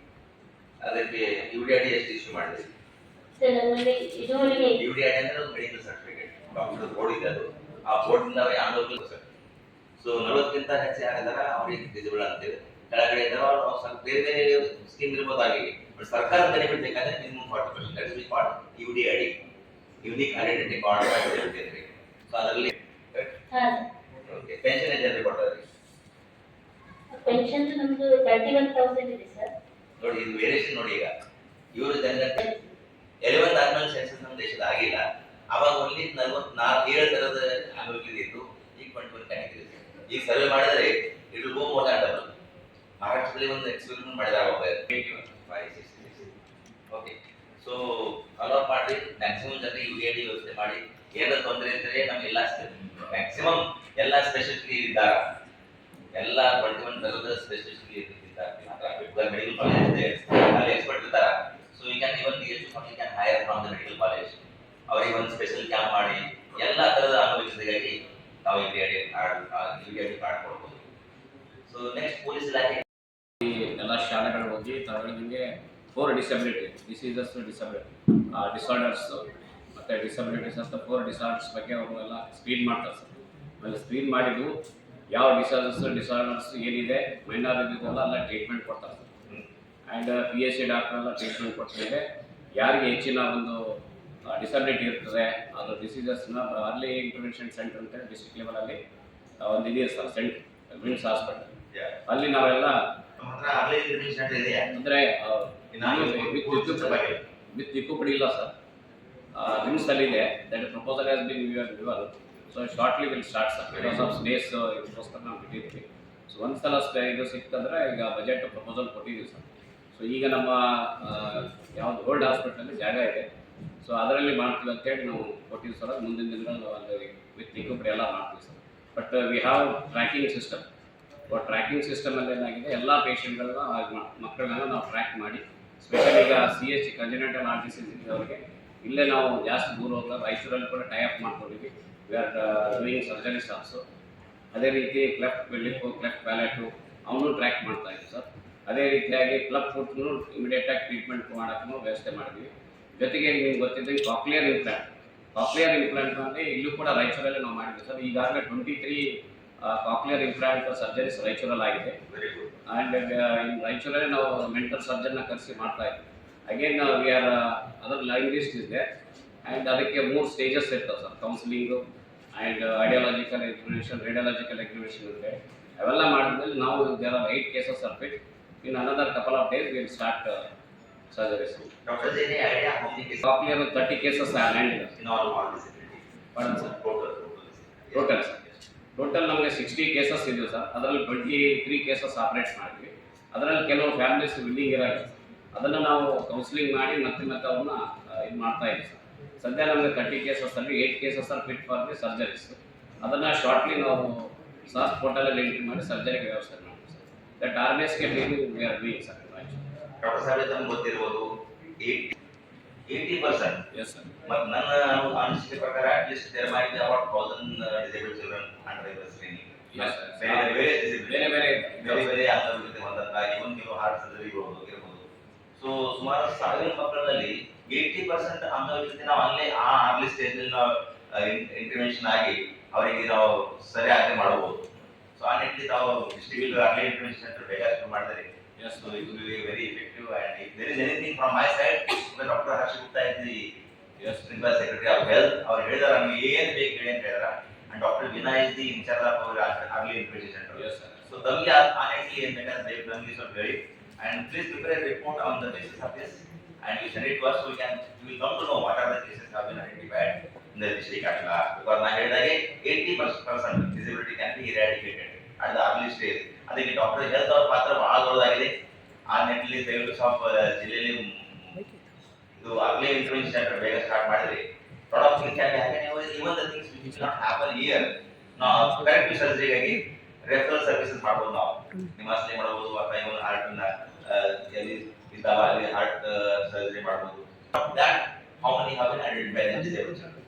ಅದಕ್ಕೆ UDID ಎಷ್ಟು ಇಶ್ಯೂ ಮಾಡಿದ್ರಿ ಸರ್ ನಮ್ಮಲ್ಲಿ ಇದುವರೆಗೆ UDID ಅಂದ್ರೆ ಒಂದು ಮೆಡಿಕಲ್ ಸರ್ಟಿಫಿಕೇಟ್ ಡಾಕ್ಟರ್ ಬೋರ್ಡ್ ಇದೆ ಅದು ಆ ಬೋರ್ಡ್ ಇಂದ ಆಂದೋಲನ ಸರ್ ಸೊ 40ಕ್ಕಿಂತ ಹೆಚ್ಚು ಯಾರಿದಾರ ಅವ್ರಿಗೆ ವಿಸಿಬಲ್ ಅಂತೇಳಿ ಕೆಳಗಡೆ ಇದ್ದಾರೆ ಅವ್ರು ಸ್ವಲ್ಪ ಬೇರೆ ಬೇರೆ ಸ್ಕೀಮ್ ಇರ್ಬೋದಾಗಿ ಬಟ್ ಸರ್ಕಾರ ಬೆನಿಫಿಟ್ ಬೇಕಾದ್ರೆ minimum 40% that is called UDID unique identity card ಅಂತ ಹೇಳ್ತೀವಿ ಸೊ ಅದರಲ್ಲಿ ಓಕೆ ಪೆನ್ಷನ್ ಏಜೆಂಟ್ ಕೊಡ್ತಾರೆ ಪೆನ್ಷನ್ ನಮ್ದು 31,000 ಇದೆ ಸರ್ ನೋಡಿ ಇದು ವೇರಿಯೇಷನ್ ನೋಡಿ ಈಗ ಇವರು ಜನಗಣತಿ 11 ಆದ್ಮೇಲೆ ಸೆನ್ಸಸ್ ನಮ್ಮ ದೇಶದ ಆಗಿಲ್ಲ ಅವಾಗ ಓನ್ಲಿ 7 ತರದ ಅಂಗವಿಕಲ ಇತ್ತು ಈಗ 21 ಕನೆಕ್ಟ್ ಇದೆ ಈಗ ಸರ್ವೆ ಮಾಡಿದರೆ it will go more than double ಮಹಾರಾಷ್ಟ್ರದಲ್ಲಿ ಒಂದು ಎಕ್ಸ್ಪೆರಿಮೆಂಟ್ ಮಾಡಿದ್ದಾರೆ ಅವಾಗ 566 ಓಕೆ ಸೊ ಅಲಾಟ್ ಮಾಡಿ ಮ್ಯಾಕ್ಸಿಮಮ್ ಜನರಿಗೆ UDID ವ್ಯವಸ್ಥೆ ಮಾಡಿ ಏನಾದ್ರು ತೊಂದರೆ ಇದ್ದರೆ ನಮ್ಗೆಲ್ಲ ಮ್ಯಾಕ್ಸಿಮಮ್ ಎಲ್ಲ ಸ್ಪೆಷಲಿಸ್ಟ್ ಇದ್ದಾರೆ ಎಲ್ಲ 21 ತರದ ಸ್ಪೆಷಲಿಸ್ಟ್ ಇದ್ದಾರೆ ಮೆಡಿಕಲ್ ಕಾಲೇಜ್ ಇದೆ ಅಲ್ಲಿ ಎಕ್ಸ್ಪರ್ಟ್ ಇದ್ದಾರೆ so you can even you can hire from the medical college ಅವರಿಗೆ ಒಂದು ಸ್ಪೆಷಲ್ ಕ್ಯಾಂಪ್ ಮಾಡಿ ಎಲ್ಲ ತರದ ಅನುಭವಿಸಿದಾಗಿ ನಾವು UDID ಕಾರ್ಡ್ ಕೊಡ್ಬೋದು ಸೊ ನೆಕ್ಸ್ಟ್ ಪೊಲೀಸ್ ಇಲಾಖೆ ಎಲ್ಲ ಶಾಲೆಗಳು ಹೋಗಿ ತಗೊಳ್ಳಿಗೆ 4 ಡಿಸಬಿಲಿಟಿ ಡಿಸಾರ್ಡರ್ಸ್ ಮತ್ತು ಡಿಸಬಿಲಿಟೀಸ್ ಅಂತ 4 ಡಿಸಾರ್ಡರ್ಸ್ ಬಗ್ಗೆ ಅವರು ಎಲ್ಲ ಸ್ಕ್ರೀನ್ ಮಾಡ್ತಾರೆ ಸರ್. ಆಮೇಲೆ ಸ್ಕ್ರೀನ್ ಮಾಡಿದ್ದು ಯಾವ ಡಿಸಾರ್ಡರ್ಸ್ ಏನಿದೆ ಮೈನರ್ ಇದ್ದಿದ್ದೆಲ್ಲ ಎಲ್ಲ ಟ್ರೀಟ್ಮೆಂಟ್ ಕೊಡ್ತಾರೆ ಸರ್. ಆ್ಯಂಡ್ PHC ಡಾಕ್ಟರ್ ಎಲ್ಲ ಟ್ರೀಟ್ಮೆಂಟ್ ಕೊಡ್ತಿದೆ. ಯಾರಿಗೆ ಹೆಚ್ಚಿನ ಒಂದು ಡಿಸಬಿಲಿಟಿ ಇರ್ತದೆ ಅದು ಡಿಸೀಸಸ್ನ ಅರ್ಲಿ ಇಂಟರ್ವೆನ್ಷನ್ ಸೆಂಟರ್ ಅಂತೇಳಿ ಡಿಸ್ಟ್ರಿಕ್ಟ್ ಲೆವೆಲಲ್ಲಿ ಒಂದು ಇದೆ ಸರ್, ವಿಮ್ಸ್ ಹಾಸ್ಪಿಟಲ್. ಅಲ್ಲಿ ನಾವೆಲ್ಲ ಅಂದರೆ ವಿತ್ ಇಕ್ವಿಪ್ಡ್ ಇಲ್ಲ ಸರ್, ವಿಮ್ಸ್ ಅಲ್ಲಿದೆ. That proposal has been given. So shortly will start sir, because of space ಇದಕ್ಕೋಸ್ಕರ ನಾವು ಬಿಟ್ಟಿದ್ವಿ. ಸೊ ಒಂದ್ಸಲ ಇದು ಸಿಕ್ತಂದ್ರೆ ಈಗ ಬಜೆಟ್ ಪ್ರಪೋಸಲ್ ಕೊಟ್ಟಿದ್ದೀವಿ ಸರ್. ಸೊ ಈಗ ನಮ್ಮ ಯಾವುದು ಓಲ್ಡ್ ಹಾಸ್ಪಿಟಲಲ್ಲಿ ಜಾಗ ಇದೆ, ಸೊ ಅದರಲ್ಲಿ ಮಾಡ್ತೀವಿ ಅಂತೇಳಿ ನಾವು ಕೊಟ್ಟಿದ್ದೀವಿ ಸರ್. ಮುಂದಿನ ದಿನಗಳಲ್ಲಿ ಅಲ್ಲಿ ವಿತ್ ಇಕ್ವಿಪ್ಡ್ ಎಲ್ಲ ಮಾಡ್ತೀವಿ sir. But we have tracking system. Tracking ಸಿಸ್ಟಮಲ್ಲಿ ಏನಾಗಿದೆ, ಎಲ್ಲ ಪೇಷಂಟ್ಗಳನ್ನ ಮಕ್ಕಳನ್ನ ನಾವು ಟ್ರ್ಯಾಕ್ ಮಾಡಿ, ಸ್ಪೆಷಲಿ ಈಗ CH ಕಂಜೆನಿಟಲ್ ಹಾರ್ಟ್ ಡಿಸೀಸ್ ಇದ್ದವರಿಗೆ ಇಲ್ಲೇ ನಾವು ಜಾಸ್ತಿ ದೂರ ಹೋಗಲ್ಲ, ರಾಯಚೂರಲ್ಲಿ ಕೂಡ ಟೈಅಪ್ ಮಾಡ್ಕೊಂಡಿದ್ವಿ. We are doing surgeries also. ಅದೇ ರೀತಿ ಕ್ಲೆಫ್ಟ್ ಪ್ಯಾಲೆಟು ಅವನು ಟ್ರ್ಯಾಕ್ ಮಾಡ್ತಾ ಇದ್ವಿ ಸರ್. ಅದೇ ರೀತಿಯಾಗಿ ಕ್ಲಬ್ ಫುಟ್ನು ಇಮಿಡಿಯೇಟಾಗಿ ಟ್ರೀಟ್ಮೆಂಟ್ ಮಾಡೋಕ್ಕೂ ವ್ಯವಸ್ಥೆ ಮಾಡಿದ್ವಿ. ಜೊತೆಗೆ ನಿಮ್ಗೆ ಗೊತ್ತಿದ್ದಂಗೆ ಕಾಕ್ಲಿಯರ್ ಇಂಪ್ಲಾಂಟ್ನಲ್ಲಿ ಇಲ್ಲೂ ಕೂಡ ರಾಯಚೂರಲ್ಲಿ ನಾವು ಮಾಡಿದ್ವಿ ಸರ್. ಈಗಾಗಲೇ 23 ಕಾಕ್ಲಿಯರ್ ಇಂಪ್ಲಾಂಟ್ ಸರ್ಜರೀಸ್ ರಾಯಚೂರಲ್ಲಿ ಆಗಿದೆ. ಆ್ಯಂಡ್ ಇನ್ ರಾಯಚೂರಲ್ಲಿ ನಾವು ಮೆಂಟಲ್ ಸರ್ಜನ್ನ ಕರೆಸಿ ಮಾಡ್ತಾ ಇದ್ವಿ. Again we are other line list ಇದೆ. ಆ್ಯಂಡ್ ಅದಕ್ಕೆ 3 ಸ್ಟೇಜಸ್ ಇರ್ತವೆ ಸರ್, ಕೌನ್ಸಿಲಿಂಗು ಆ್ಯಂಡ್ ರೇಡಿಯಾಲಜಿಕಲ್ ಎಕ್ಸಿಮಿನೇಷನ್ ಇದೆ. ಅವೆಲ್ಲ ಮಾಡಿದ್ಮೇಲೆ ನಾವು there are 8 cases are fit. In another couple of days we will start surgeries. Doctor, any idea how many cases? Cochlear 30 cases are landed in all disability? Pardon sir? Total sir. Total ನಮಗೆ 60 cases ಇದೆ sir. ಅದರಲ್ಲಿ 23 cases operate ಮಾಡಿದ್ವಿ. ಅದರಲ್ಲಿ ಕೆಲವು families willing ಇರೋಲ್ಲ, ಅದನ್ನು ನಾವು counselling ಮಾಡಿ ಮತ್ತೆ ಅವ್ರನ್ನ ಇದು ಮಾಡ್ತಾ ಇದ್ದೀವಿ ಸರ್. ಸದ್ಯ ನಮಗೆ 30 ಕೇಸಸ್ಸಲ್ಲಿ 8 cases are fit for the surgeries. ಅದನ್ನು ಶಾರ್ಟ್ಲಿ ನಾವು ಸಾಸ್ ಪೋರ್ಟಲಲ್ಲಿ ಎಂಟ್ರಿ ಮಾಡಿ ಸರ್ಜರಿಗೆ ವ್ಯವಸ್ಥೆ ಮಾಡ್ತೀವಿ ಸರ್. ದಟ್ RBSಗೆ we are doing sir. Doctor ಸಾಹೇಬ್ ತಮ್ಗೆ ಗೊತ್ತಿರ್ಬೋದು 80%. Yes sir. ಮತ್ತು ನನ್ನ ಅನಿಸಿಕೆ ಪ್ರಕಾರ at least there might be about 1000 disabled children under the screening. Yes, sir. ಬೇರೆ ಅಂಗವಿಕಲತೆ ಹೊಂದಂತ ಇವನ್ ಕೆಲವು ಹಾರ್ಟ್ ಸರ್ಜರಿಗಳು ಇರ್ಬೋದು. ಸೊ ಸುಮಾರು 1000 ಮಕ್ಕಳಲ್ಲಿ 80% ಅಂಗವಿಕಲತೆ ನಾವು ಅಲ್ಲೇ ಆ ಅರ್ಲಿ ಸ್ಟೇಜಲ್ಲಿ ನಾವು ಇಂಟರ್ವೆನ್ಷನ್ ಆಗಿ ಅವರಿಗೆ ನಾವು ಸರಿಯಾಗಿ ಮಾಡಬಹುದು. ಸೊ ಆ ನಿಟ್ಟಿನಲ್ಲಿ ನಾವು ಡಿಸ್ಟ್ರಿಕ್ಟ್ ಅರ್ಲಿ ಇಂಟರ್ವೆನ್ಷನ್ ಸೆಂಟರ್ ಬೇಗ ಶುರು ಮಾಡಿದರೆ yes, so it will be very effective. And if there is anything from my side, Dr. Harsh Gupta is the Principal Secretary of Health. Our header and AN big header, and Dr. Vina is the in charge of our early intervention center. Yes, sir. So Damgi honestly and better they have done this very. And please prepare a report on the basis of this, and you send it to us so we will come to know what are the cases have been identified in the district at large. Because my head again 80% disability can be eradicated at the early stage. ಅದಕ್ಕೆ doctor health ಅವ್ರ ಪಾತ್ರ ಬಹಳ ದೊಡ್ಡದಾಗಿದೆ. ಆ ನಿಟ್ಟಿನಲ್ಲಿ ದಯವಿಟ್ಟು ಸ್ವಲ್ಪ ಜಿಲ್ಲೆಯಲ್ಲಿ ಇದು ಅರ್ಲಿ ಇಂಟರ್ವೆನ್ಷನ್ ಸೆಂಟರ್ ಬೇಗ ಸ್ಟಾರ್ಟ್ ಮಾಡಿದ್ರೆ lot of things can happen. Even the things which will not happen here, ನಾವು ಕರೆಕ್ಟಿವ್ ಸರ್ಜರಿಗಾಗಿ ರೆಫರಲ್ ಸರ್ವಿಸಸ್ ಮಾಡ್ಬೋದು. ನಾವು ನಿಮಾಸ್ಲಿ ಮಾಡಬಹುದು ಅಥವಾ ಇವನ್ ಹಾರ್ಟ್ ಎಲ್ಲಿ ಇದ್ದಾವ ಅಲ್ಲಿ ಹಾರ್ಟ್ ಸರ್ಜರಿ ಮಾಡ್ಬೋದು. That how many have been identified in disabled children.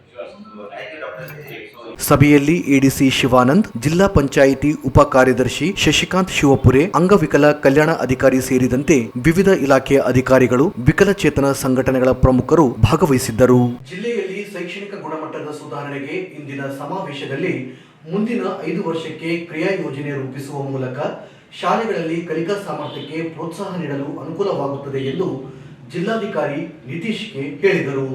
ಸಭೆಯಲ್ಲಿ ADC ಶಿವಾನಂದ್, ಜಿಲ್ಲಾ ಪಂಚಾಯಿತಿ ಉಪ ಕಾರ್ಯದರ್ಶಿ ಶಶಿಕಾಂತ್ ಶಿವಪುರೆ, ಅಂಗವಿಕಲ ಕಲ್ಯಾಣ ಅಧಿಕಾರಿ ಸೇರಿದಂತೆ ವಿವಿಧ ಇಲಾಖೆಯ ಅಧಿಕಾರಿಗಳು, ವಿಕಲಚೇತನ ಸಂಘಟನೆಗಳ ಪ್ರಮುಖರು ಭಾಗವಹಿಸಿದ್ದರು. ಜಿಲ್ಲೆಯಲ್ಲಿ ಶೈಕ್ಷಣಿಕ ಗುಣಮಟ್ಟದ ಸುಧಾರಣೆಗೆ ಇಂದಿನ ಸಮಾವೇಶದಲ್ಲಿ ಮುಂದಿನ 5 ವರ್ಷಕ್ಕೆ ಕ್ರಿಯಾ ಯೋಜನೆ ರೂಪಿಸುವ ಮೂಲಕ ಶಾಲೆಗಳಲ್ಲಿ ಕಲಿಕಾ ಸಾಮರ್ಥ್ಯಕ್ಕೆ ಪ್ರೋತ್ಸಾಹ ನೀಡಲು ಅನುಕೂಲವಾಗುತ್ತದೆ ಎಂದು ಜಿಲ್ಲಾಧಿಕಾರಿ ನಿತೀಶ್ಗೆ ಹೇಳಿದರು.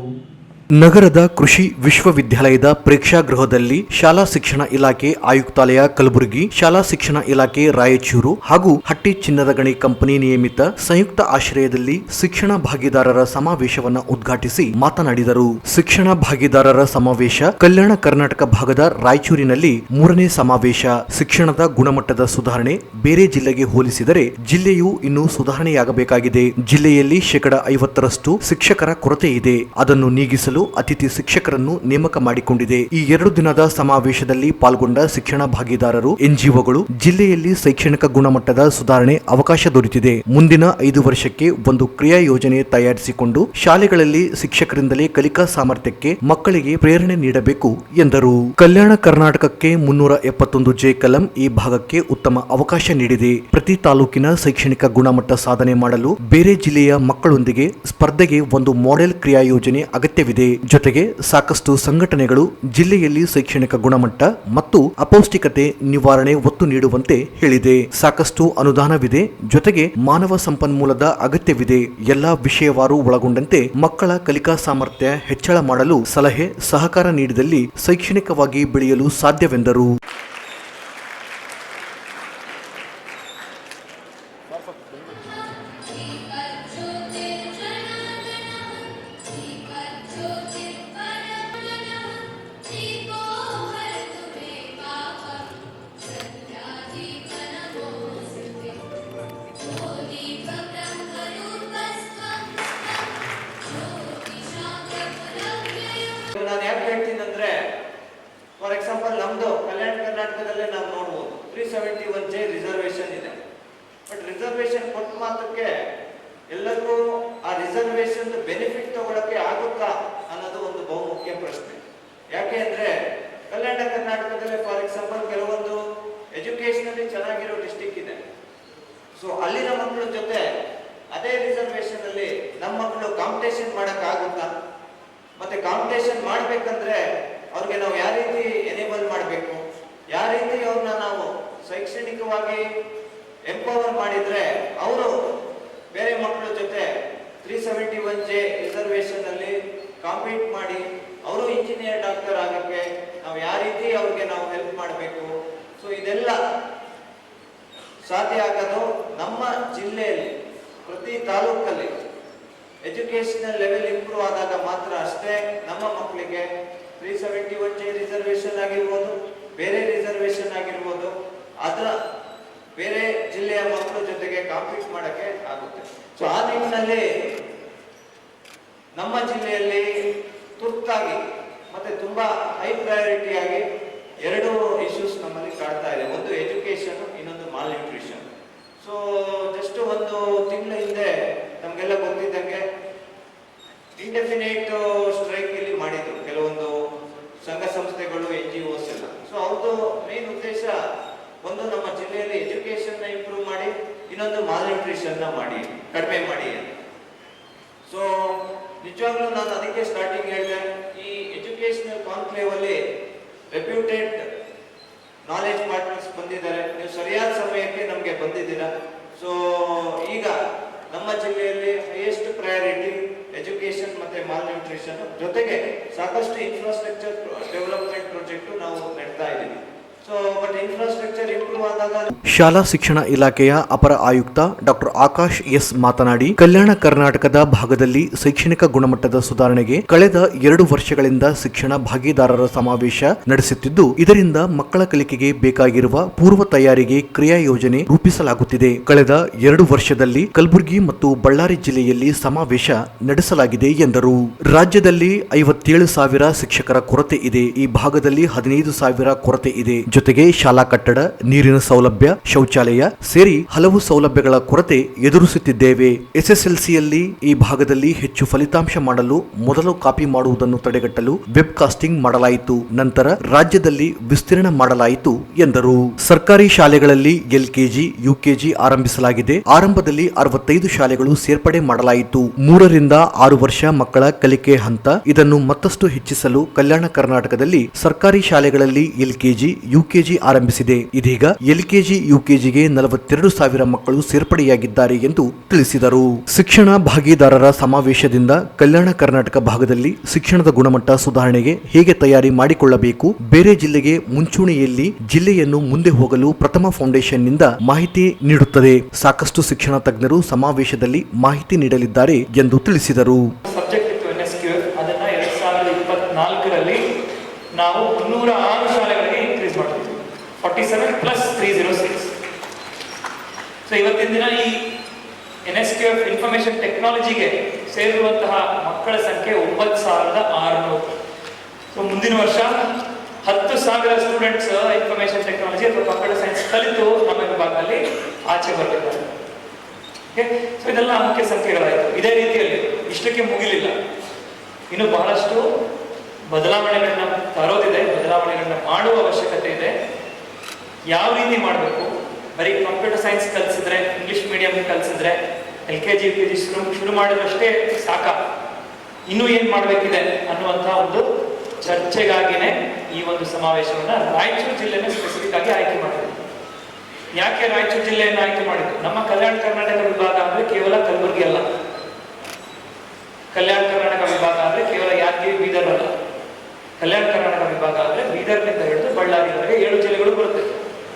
ನಗರದ ಕೃಷಿ ವಿಶ್ವವಿದ್ಯಾಲಯದ ಪ್ರೇಕ್ಷಾಗೃಹದಲ್ಲಿ ಶಾಲಾ ಶಿಕ್ಷಣ ಇಲಾಖೆ ಆಯುಕ್ತಾಲಯ ಕಲಬುರಗಿ, ಶಾಲಾ ಶಿಕ್ಷಣ ಇಲಾಖೆ ರಾಯಚೂರು ಹಾಗೂ ಹಟ್ಟಿ ಚಿನ್ನದ ಗಣಿ ಕಂಪನಿ ನಿಯಮಿತ ಸಂಯುಕ್ತ ಆಶ್ರಯದಲ್ಲಿ ಶಿಕ್ಷಣ ಭಾಗಿದಾರರ ಸಮಾವೇಶವನ್ನು ಉದ್ಘಾಟಿಸಿ ಮಾತನಾಡಿದರು. ಶಿಕ್ಷಣ ಭಾಗಿದಾರರ ಸಮಾವೇಶ ಕಲ್ಯಾಣ ಕರ್ನಾಟಕ ಭಾಗದ ರಾಯಚೂರಿನಲ್ಲಿ 3ನೇ ಸಮಾವೇಶ. ಶಿಕ್ಷಣದ ಗುಣಮಟ್ಟದ ಸುಧಾರಣೆ ಬೇರೆ ಜಿಲ್ಲೆಗೆ ಹೋಲಿಸಿದರೆ ಜಿಲ್ಲೆಯು ಇನ್ನೂ ಸುಧಾರಣೆಯಾಗಬೇಕಾಗಿದೆ. ಜಿಲ್ಲೆಯಲ್ಲಿ 50% ಶಿಕ್ಷಕರ ಕೊರತೆ ಇದೆ. ಅದನ್ನು ನೀಗಿಸಲು ಮಾಡಲು ಅತಿಥಿ ಶಿಕ್ಷಕರನ್ನು ನೇಮಕ ಮಾಡಿಕೊಂಡಿದೆ. ಈ 2 ದಿನದ ಸಮಾವೇಶದಲ್ಲಿ ಪಾಲ್ಗೊಂಡ ಶಿಕ್ಷಣ ಭಾಗಿದಾರರು, ಎನ್ಜಿಒಗಳು ಜಿಲ್ಲೆಯಲ್ಲಿ ಶೈಕ್ಷಣಿಕ ಗುಣಮಟ್ಟದ ಸುಧಾರಣೆ ಅವಕಾಶ ದೊರೆತಿದೆ. ಮುಂದಿನ 5 ವರ್ಷಕ್ಕೆ ಒಂದು ಕ್ರಿಯಾ ಯೋಜನೆ ತಯಾರಿಸಿಕೊಂಡು ಶಾಲೆಗಳಲ್ಲಿ ಶಿಕ್ಷಕರಿಂದಲೇ ಕಲಿಕಾ ಸಾಮರ್ಥ್ಯಕ್ಕೆ ಮಕ್ಕಳಿಗೆ ಪ್ರೇರಣೆ ನೀಡಬೇಕು ಎಂದರು. ಕಲ್ಯಾಣ ಕರ್ನಾಟಕಕ್ಕೆ 371 ಜೆ ಕಲಂ ಈ ಭಾಗಕ್ಕೆ ಉತ್ತಮ ಅವಕಾಶ ನೀಡಿದೆ. ಪ್ರತಿ ತಾಲೂಕಿನ ಶೈಕ್ಷಣಿಕ ಗುಣಮಟ್ಟ ಸಾಧನೆ ಮಾಡಲು ಬೇರೆ ಜಿಲ್ಲೆಯ ಮಕ್ಕಳೊಂದಿಗೆ ಸ್ಪರ್ಧೆಗೆ ಒಂದು ಮಾಡೆಲ್ ಕ್ರಿಯಾ ಯೋಜನೆ ಅಗತ್ಯವಿದೆ. ಜೊತೆಗೆ ಸಾಕಷ್ಟು ಸಂಘಟನೆಗಳು ಜಿಲ್ಲೆಯಲ್ಲಿ ಶೈಕ್ಷಣಿಕ ಗುಣಮಟ್ಟ ಮತ್ತು ಅಪೌಷ್ಟಿಕತೆ ನಿವಾರಣೆ ಒತ್ತು ನೀಡುವಂತೆ ಹೇಳಿದೆ. ಸಾಕಷ್ಟು ಅನುದಾನವಿದೆ. ಜೊತೆಗೆ ಮಾನವ ಸಂಪನ್ಮೂಲದ ಅಗತ್ಯವಿದೆ. ಎಲ್ಲಾ ವಿಷಯವಾರು ಒಳಗೊಂಡಂತೆ ಮಕ್ಕಳ ಕಲಿಕಾ ಸಾಮರ್ಥ್ಯ ಹೆಚ್ಚಳ ಮಾಡಲು ಸಲಹೆ ಸಹಕಾರ ನೀಡಿದಲ್ಲಿ ಶೈಕ್ಷಣಿಕವಾಗಿ ಬೆಳೆಯಲು ಸಾಧ್ಯವೆಂದರು. ನಾನು ಯಾಕೆ ಹೇಳ್ತೀನಿ ಅಂದ್ರೆ, ಫಾರ್ ಎಕ್ಸಾಂಪಲ್ ನಮ್ದು ಕಲ್ಯಾಣ ಕರ್ನಾಟಕದಲ್ಲೇ ನಾವು ನೋಡ್ಬೋದು 371 ಜೆ ರಿಸರ್ವೇಶನ್ ಇದೆ. ಬಟ್ ರಿಸರ್ವೇಶನ್ ಕೊಟ್ಟ ಮಾತ್ರಕ್ಕೆ ಎಲ್ಲರಿಗೂ ಆ ರಿಸರ್ವೇಶನ್ ಬೆನಿಫಿಟ್ ತಗೊಳಕ್ಕೆ ಆಗುತ್ತಾ ಅನ್ನೋದು ಒಂದು ಬಹುಮುಖ್ಯ ಪ್ರಶ್ನೆ. ಯಾಕೆ ಅಂದ್ರೆ ಕಲ್ಯಾಣ ಕರ್ನಾಟಕದಲ್ಲಿ ಫಾರ್ ಎಕ್ಸಾಂಪಲ್ ಕೆಲವೊಂದು ಎಜುಕೇಶನಲ್ಲಿ ಚೆನ್ನಾಗಿರೋ ಡಿಸ್ಟಿಕ್ ಇದೆ. ಸೊ ಅಲ್ಲಿನ ಮಕ್ಕಳ ಜೊತೆ ಅದೇ ರಿಸರ್ವೇಶನ್ ಅಲ್ಲಿ ನಮ್ಮ ಮಕ್ಕಳು ಕಾಂಪಿಟೇಷನ್ ಮಾಡಕ್ ಆಗುತ್ತಾ? ಮತ್ತೆ ಕಾಂಪಿಟೇಷನ್ ಮಾಡ್ಬೇಕಂದ್ರೆ ಅವ್ರಿಗೆ ನಾವು ಯಾವ ರೀತಿ ಎನೇಬಲ್ ಮಾಡಬೇಕು, ಯಾವ ರೀತಿ ಅವ್ರನ್ನ ನಾವು ಶೈಕ್ಷಣಿಕವಾಗಿ ಎಂಪವರ್ ಮಾಡಿದ್ರೆ ಅವರು ಬೇರೆ ಮಕ್ಕಳ ಜೊತೆ 371 ಜೆ ರಿಸರ್ವೇಶನ್ ಅಲ್ಲಿ ಕಾಂಪೀಟ್ ಮಾಡಿ ಅವರು ಇಂಜಿನಿಯರ್, ಡಾಕ್ಟರ್ ಆಗಕ್ಕೆ ನಾವು ಯಾವ ರೀತಿ ಅವ್ರಿಗೆ ನಾವು ಹೆಲ್ಪ್ ಮಾಡಬೇಕು. ಸೊ ಇದೆಲ್ಲ ಸಾಧ್ಯ ಆಗೋದು ನಮ್ಮ ಜಿಲ್ಲೆಯಲ್ಲಿ ಪ್ರತಿ ತಾಲೂಕಲ್ಲಿ ಎಜುಕೇಶನಲ್ ಲೆವೆಲ್ ಇಂಪ್ರೂವ್ ಆದಾಗ ಮಾತ್ರ ಅಷ್ಟೇ ನಮ್ಮ ಮಕ್ಕಳಿಗೆ 371 ಜೆ ರಿಸರ್ವೇಶನ್ ಆಗಿರ್ಬೋದು, ಬೇರೆ ರಿಸರ್ವೇಶನ್ ಆಗಿರ್ಬೋದು, ಅದರ ಬೇರೆ ಜಿಲ್ಲೆಯ ಮಕ್ಕಳ ಜೊತೆಗೆ ಕಾಂಪೀಟ್ ಮಾಡಕ್ಕೆ ಆಗುತ್ತೆ. ಸೊ ಆ ನಿಟ್ಟಿನಲ್ಲಿ ನಮ್ಮ ಜಿಲ್ಲೆಯಲ್ಲಿ ತುರ್ತಾಗಿ ಮತ್ತೆ ತುಂಬಾ ಹೈ ಪ್ರಯಾರಿಟಿ ಆಗಿ 2 ಇಶ್ಯೂಸ್ ನಮ್ಮಲ್ಲಿ ಕಾಡ್ತಾ ಇದೆ. ಒಂದು ಎಜುಕೇಶನ್, ಇನ್ನೊಂದು ಮಾಲ್ ನ್ಯೂಟ್ರಿಷನ್. ಸೊ ಜಸ್ಟ್ ಒಂದು ತಿಂಗಳ ಹಿಂದೆ ನಮ್ಗೆಲ್ಲ ಗೊತ್ತಿದ್ದಂಗೆ ಇಂಡೆಫಿನೇಟ್ ಸ್ಟ್ರೈಕ್ ಇಲ್ಲಿ ಮಾಡಿದ್ರು ಕೆಲವೊಂದು ಸಂಘ ಸಂಸ್ಥೆಗಳು, NGOs ಎಲ್ಲ. ಸೊ ಅವ್ರದ್ದು ಮೇನ್ ಉದ್ದೇಶ ಒಂದು ನಮ್ಮ ಜಿಲ್ಲೆಯಲ್ಲಿ ಎಜುಕೇಶನ್ ನ ಇಂಪ್ರೂವ್ ಮಾಡಿ, ಇನ್ನೊಂದು ಮಾಲ್ ನ್ಯೂಟ್ರಿಷನ್ ನ ಮಾಡಿ, ಕಡಿಮೆ ಮಾಡಿ. ಸೊ ನಿಜವಾಗ್ಲೂ ನಾನು ಅದಕ್ಕೆ ಸ್ಟಾರ್ಟಿಂಗ್ ಹೇಳಿದೆ, ಈ ಎಜುಕೇಶನಲ್ ಕಾನ್ಕ್ಲೇವ್ ಅಲ್ಲಿ ರೆಪ್ಯೂಟೆಡ್ ನಾಲೆಜ್ ಪಾರ್ಟ್ನರ್ಸ್ ಬಂದಿದ್ದಾರೆ. ನೀವು ಸರಿಯಾದ ಸಮಯಕ್ಕೆ ನಮಗೆ ಬಂದಿದ್ದೀರಾ. ಸೊ ಈಗ ನಮ್ಮ ಜಿಲ್ಲೆಯಲ್ಲಿ ಹೈಯೆಸ್ಟ್ ಪ್ರಯಾರಿಟಿ ಎಜುಕೇಶನ್ ಮತ್ತೆ ಮಾಲ್ ನ್ಯೂಟ್ರಿಷನ್, ಜೊತೆಗೆ ಸಾಕಷ್ಟು ಇನ್ಫ್ರಾಸ್ಟ್ರಕ್ಚರ್ ಡೆವಲಪ್ಮೆಂಟ್ ಪ್ರಾಜೆಕ್ಟ್ ನಾವು ನಡೆಸ್ತಾ ಇದ್ದೀವಿ. ಸೊ ಬಟ್ ಇನ್ಫ್ರಾಸ್ಟ್ರಕ್ಚರ್ ಇಂಪ್ರೂವ್ ಆದಾಗ ಶಾಲಾ ಶಿಕ್ಷಣ ಇಲಾಖೆಯ ಅಪರ ಆಯುಕ್ತ ಡಾಕ್ಟರ್ ಆಕಾಶ್ ಎಸ್ ಮಾತನಾಡಿ, ಕಲ್ಯಾಣ ಕರ್ನಾಟಕದ ಭಾಗದಲ್ಲಿ ಶೈಕ್ಷಣಿಕ ಗುಣಮಟ್ಟದ ಸುಧಾರಣೆಗೆ ಕಳೆದ 2 ವರ್ಷಗಳಿಂದ ಶಿಕ್ಷಣ ಭಾಗಿದಾರರ ಸಮಾವೇಶ ನಡೆಸುತ್ತಿದ್ದು, ಇದರಿಂದ ಮಕ್ಕಳ ಕಲಿಕೆಗೆ ಬೇಕಾಗಿರುವ ಪೂರ್ವ ತಯಾರಿಗೆ ಕ್ರಿಯಾ ಯೋಜನೆ ರೂಪಿಸಲಾಗುತ್ತಿದೆ. ಕಳೆದ 2 ವರ್ಷದಲ್ಲಿ ಕಲಬುರಗಿ ಮತ್ತು ಬಳ್ಳಾರಿ ಜಿಲ್ಲೆಯಲ್ಲಿ ಸಮಾವೇಶ ನಡೆಸಲಾಗಿದೆ ಎಂದರು. ರಾಜ್ಯದಲ್ಲಿ 57,000 ಶಿಕ್ಷಕರ ಕೊರತೆ ಇದೆ. ಈ ಭಾಗದಲ್ಲಿ 15,000 ಕೊರತೆ ಇದೆ. ಜೊತೆಗೆ ಶಾಲಾ ಕಟ್ಟಡ, ನೀರಿನ ಸೌಲಭ್ಯ, ಶೌಚಾಲಯ ಸೇರಿ ಹಲವು ಸೌಲಭ್ಯಗಳ ಕೊರತೆ ಎದುರಿಸುತ್ತಿದ್ದೇವೆ. SSLCಯಲ್ಲಿ ಈ ಭಾಗದಲ್ಲಿ ಹೆಚ್ಚು ಫಲಿತಾಂಶ ಮಾಡಲು ಮೊದಲು ಕಾಪಿ ಮಾಡುವುದನ್ನು ತಡೆಗಟ್ಟಲು ವೆಬ್ ಕಾಸ್ಟಿಂಗ್ ಮಾಡಲಾಯಿತು. ನಂತರ ರಾಜ್ಯದಲ್ಲಿ ವಿಸ್ತೀರ್ಣ ಮಾಡಲಾಯಿತು ಎಂದರು. ಸರ್ಕಾರಿ ಶಾಲೆಗಳಲ್ಲಿ LKG, UKG ಆರಂಭಿಸಲಾಗಿದೆ. ಆರಂಭದಲ್ಲಿ 65 ಶಾಲೆಗಳು ಸೇರ್ಪಡೆ ಮಾಡಲಾಯಿತು. 3 ರಿಂದ 6 ವರ್ಷ ಮಕ್ಕಳ ಕಲಿಕೆ ಹಂತ. ಇದನ್ನು ಮತ್ತಷ್ಟು ಹೆಚ್ಚಿಸಲು ಕಲ್ಯಾಣ ಕರ್ನಾಟಕದಲ್ಲಿ ಸರ್ಕಾರಿ ಶಾಲೆಗಳಲ್ಲಿ LKG, UKG ಆರಂಭಿಸಿದೆ. ಇದೀಗ LKG, UKGಗೆ 42,000 ಮಕ್ಕಳು ಸೇರ್ಪಡೆಯಾಗಿದ್ದಾರೆ ಎಂದು ತಿಳಿಸಿದರು. ಶಿಕ್ಷಣ ಭಾಗಿದಾರರ ಸಮಾವೇಶದಿಂದ ಕಲ್ಯಾಣ ಕರ್ನಾಟಕ ಭಾಗದಲ್ಲಿ ಶಿಕ್ಷಣದ ಗುಣಮಟ್ಟ ಸುಧಾರಣೆಗೆ ಹೇಗೆ ತಯಾರಿ ಮಾಡಿಕೊಳ್ಳಬೇಕು, ಬೇರೆ ಜಿಲ್ಲೆಗೆ ಮುಂಚೂಣಿಯಲ್ಲಿ ಜಿಲ್ಲೆಯನ್ನು ಮುಂದೆ ಹೋಗಲು ಪ್ರಥಮ ಫೌಂಡೇಶನ್ ನಿಂದ ಮಾಹಿತಿ ನೀಡುತ್ತದೆ. ಸಾಕಷ್ಟು ಶಿಕ್ಷಣ ತಜ್ಞರು ಸಮಾವೇಶದಲ್ಲಿ ಮಾಹಿತಿ ನೀಡಲಿದ್ದಾರೆ ಎಂದು ತಿಳಿಸಿದರು. ಸಬ್ಜೆಕ್ಟ್ ಇತ್ತು NSQF, ಅದನ್ನ 2024ರಲ್ಲಿ ನಾವು 306 ಶಾಲೆಗಳಿಗೆ ಇನ್ಕ್ರೀಸ್ ಮಾಡ್ತೀವಿ. 47 + 306. ಸೊ ಇವತ್ತಿನ ದಿನ ಈ NSQF ಇನ್ಫಾರ್ಮೇಶನ್ ಟೆಕ್ನಾಲಜಿಗೆ ಸೇರಿರುವಂತಹ ಮಕ್ಕಳ ಸಂಖ್ಯೆ 9,600. ಸೊ ಮುಂದಿನ ವರ್ಷ 10,000 ಸ್ಟೂಡೆಂಟ್ಸ್ ಇನ್ಫಾರ್ಮೇಶನ್ ಟೆಕ್ನಾಲಜಿ ಅಥವಾ ಕಂಪ್ಯೂಟರ್ ಸೈನ್ಸ್ ಕಲಿತು ನಮ್ಮ ವಿಭಾಗದಲ್ಲಿ ಆಚೆ ಬರಬೇಕಾಗಿದೆ. ಸೊ ಇದೆಲ್ಲ ಮುಖ್ಯ ಸಂಖ್ಯೆಗಳಾಯಿತು. ಇದೇ ರೀತಿಯಲ್ಲಿ ಇಷ್ಟಕ್ಕೆ ಮುಗಿಲಿಲ್ಲ, ಇನ್ನು ಬಹಳಷ್ಟು ಬದಲಾವಣೆಗಳನ್ನ ತರೋದಿದೆ, ಬದಲಾವಣೆಗಳನ್ನ ಮಾಡುವ ಅವಶ್ಯಕತೆ ಇದೆ. ಯಾವ ರೀತಿ ಮಾಡಬೇಕು? ಬರೀ ಕಂಪ್ಯೂಟರ್ ಸೈನ್ಸ್ ಕಲಿಸಿದ್ರೆ, ಇಂಗ್ಲಿಷ್ ಮೀಡಿಯಂ ಕಲಿಸಿದ್ರೆ, LKG UKG ಶುರು ಮಾಡಿದ್ರಷ್ಟೇ ಸಾಕ, ಇನ್ನೂ ಏನು ಮಾಡಬೇಕಿದೆ ಅನ್ನುವಂಥ ಒಂದು ಚರ್ಚೆಗಾಗಿನೇ ಈ ಒಂದು ಸಮಾವೇಶವನ್ನು ರಾಯಚೂರು ಜಿಲ್ಲೆನ ಸ್ಪೆಸಿಫಿಕ್ ಆಗಿ ಆಯ್ಕೆ ಮಾಡಿದ್ರು. ಯಾಕೆ ರಾಯಚೂರು ಜಿಲ್ಲೆಯನ್ನು ಆಯ್ಕೆ ಮಾಡಿದ್ರು? ನಮ್ಮ ಕಲ್ಯಾಣ ಕರ್ನಾಟಕ ವಿಭಾಗ ಅಂದರೆ ಕೇವಲ ಕಲಬುರಗಿ ಅಲ್ಲ, ಕಲ್ಯಾಣ ಕರ್ನಾಟಕ ವಿಭಾಗ ಅಂದರೆ ಕೇವಲ ಯಾದಗಿರಿ ಬೀದರ್ ಅಲ್ಲ, ಕಲ್ಯಾಣ ಕರ್ನಾಟಕ ವಿಭಾಗ ಅಂದರೆ ಬೀದರ್ನಿಂದ ಹಿಡಿದು ಬಳ್ಳಾರಿವರೆಗೆ 7 ಜಿಲ್ಲೆಗಳು ಬರುತ್ತೆ.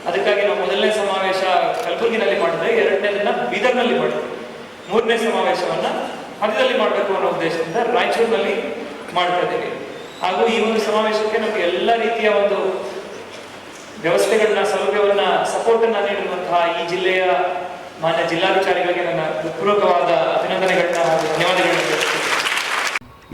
ಅದಕ್ಕಾಗಿ ನಾವು ಮೊದಲನೇ ಸಮಾವೇಶ ಕಲಬುರಗಿನಲ್ಲಿ ಮಾಡಿದ್ರೆ, ಎರಡನೇದನ್ನ ಬೀದರ್ನಲ್ಲಿ ಮಾಡಿದ್ವಿ, ಮೂರನೇ ಸಮಾವೇಶವನ್ನ ಮಧ್ಯದಲ್ಲಿ ಮಾಡಬೇಕು ಅನ್ನೋ ಉದ್ದೇಶದಿಂದ ರಾಯಚೂರಿನಲ್ಲಿ ಮಾಡ್ತಾ ಇದ್ದೀವಿ. ಹಾಗೂ ಈ ಒಂದು ಸಮಾವೇಶಕ್ಕೆ ನಮಗೆ ಎಲ್ಲ ರೀತಿಯ ಒಂದು ವ್ಯವಸ್ಥೆಗಳನ್ನ, ಸೌಲಭ್ಯವನ್ನ, ಸಪೋರ್ಟನ್ನು ನೀಡಿರುವಂತಹ ಈ ಜಿಲ್ಲೆಯ ಮಾನ್ಯ ಜಿಲ್ಲಾಧಿಕಾರಿಗಳಿಗೆ ನನ್ನ ಹೃತ್ಪೂರ್ವಕವಾದ ಅಭಿನಂದನೆಗಳನ್ನ ಹಾಗೂ ಧನ್ಯವಾದಗಳನ್ನ ತಿಳಿಸ್ತೀನಿ.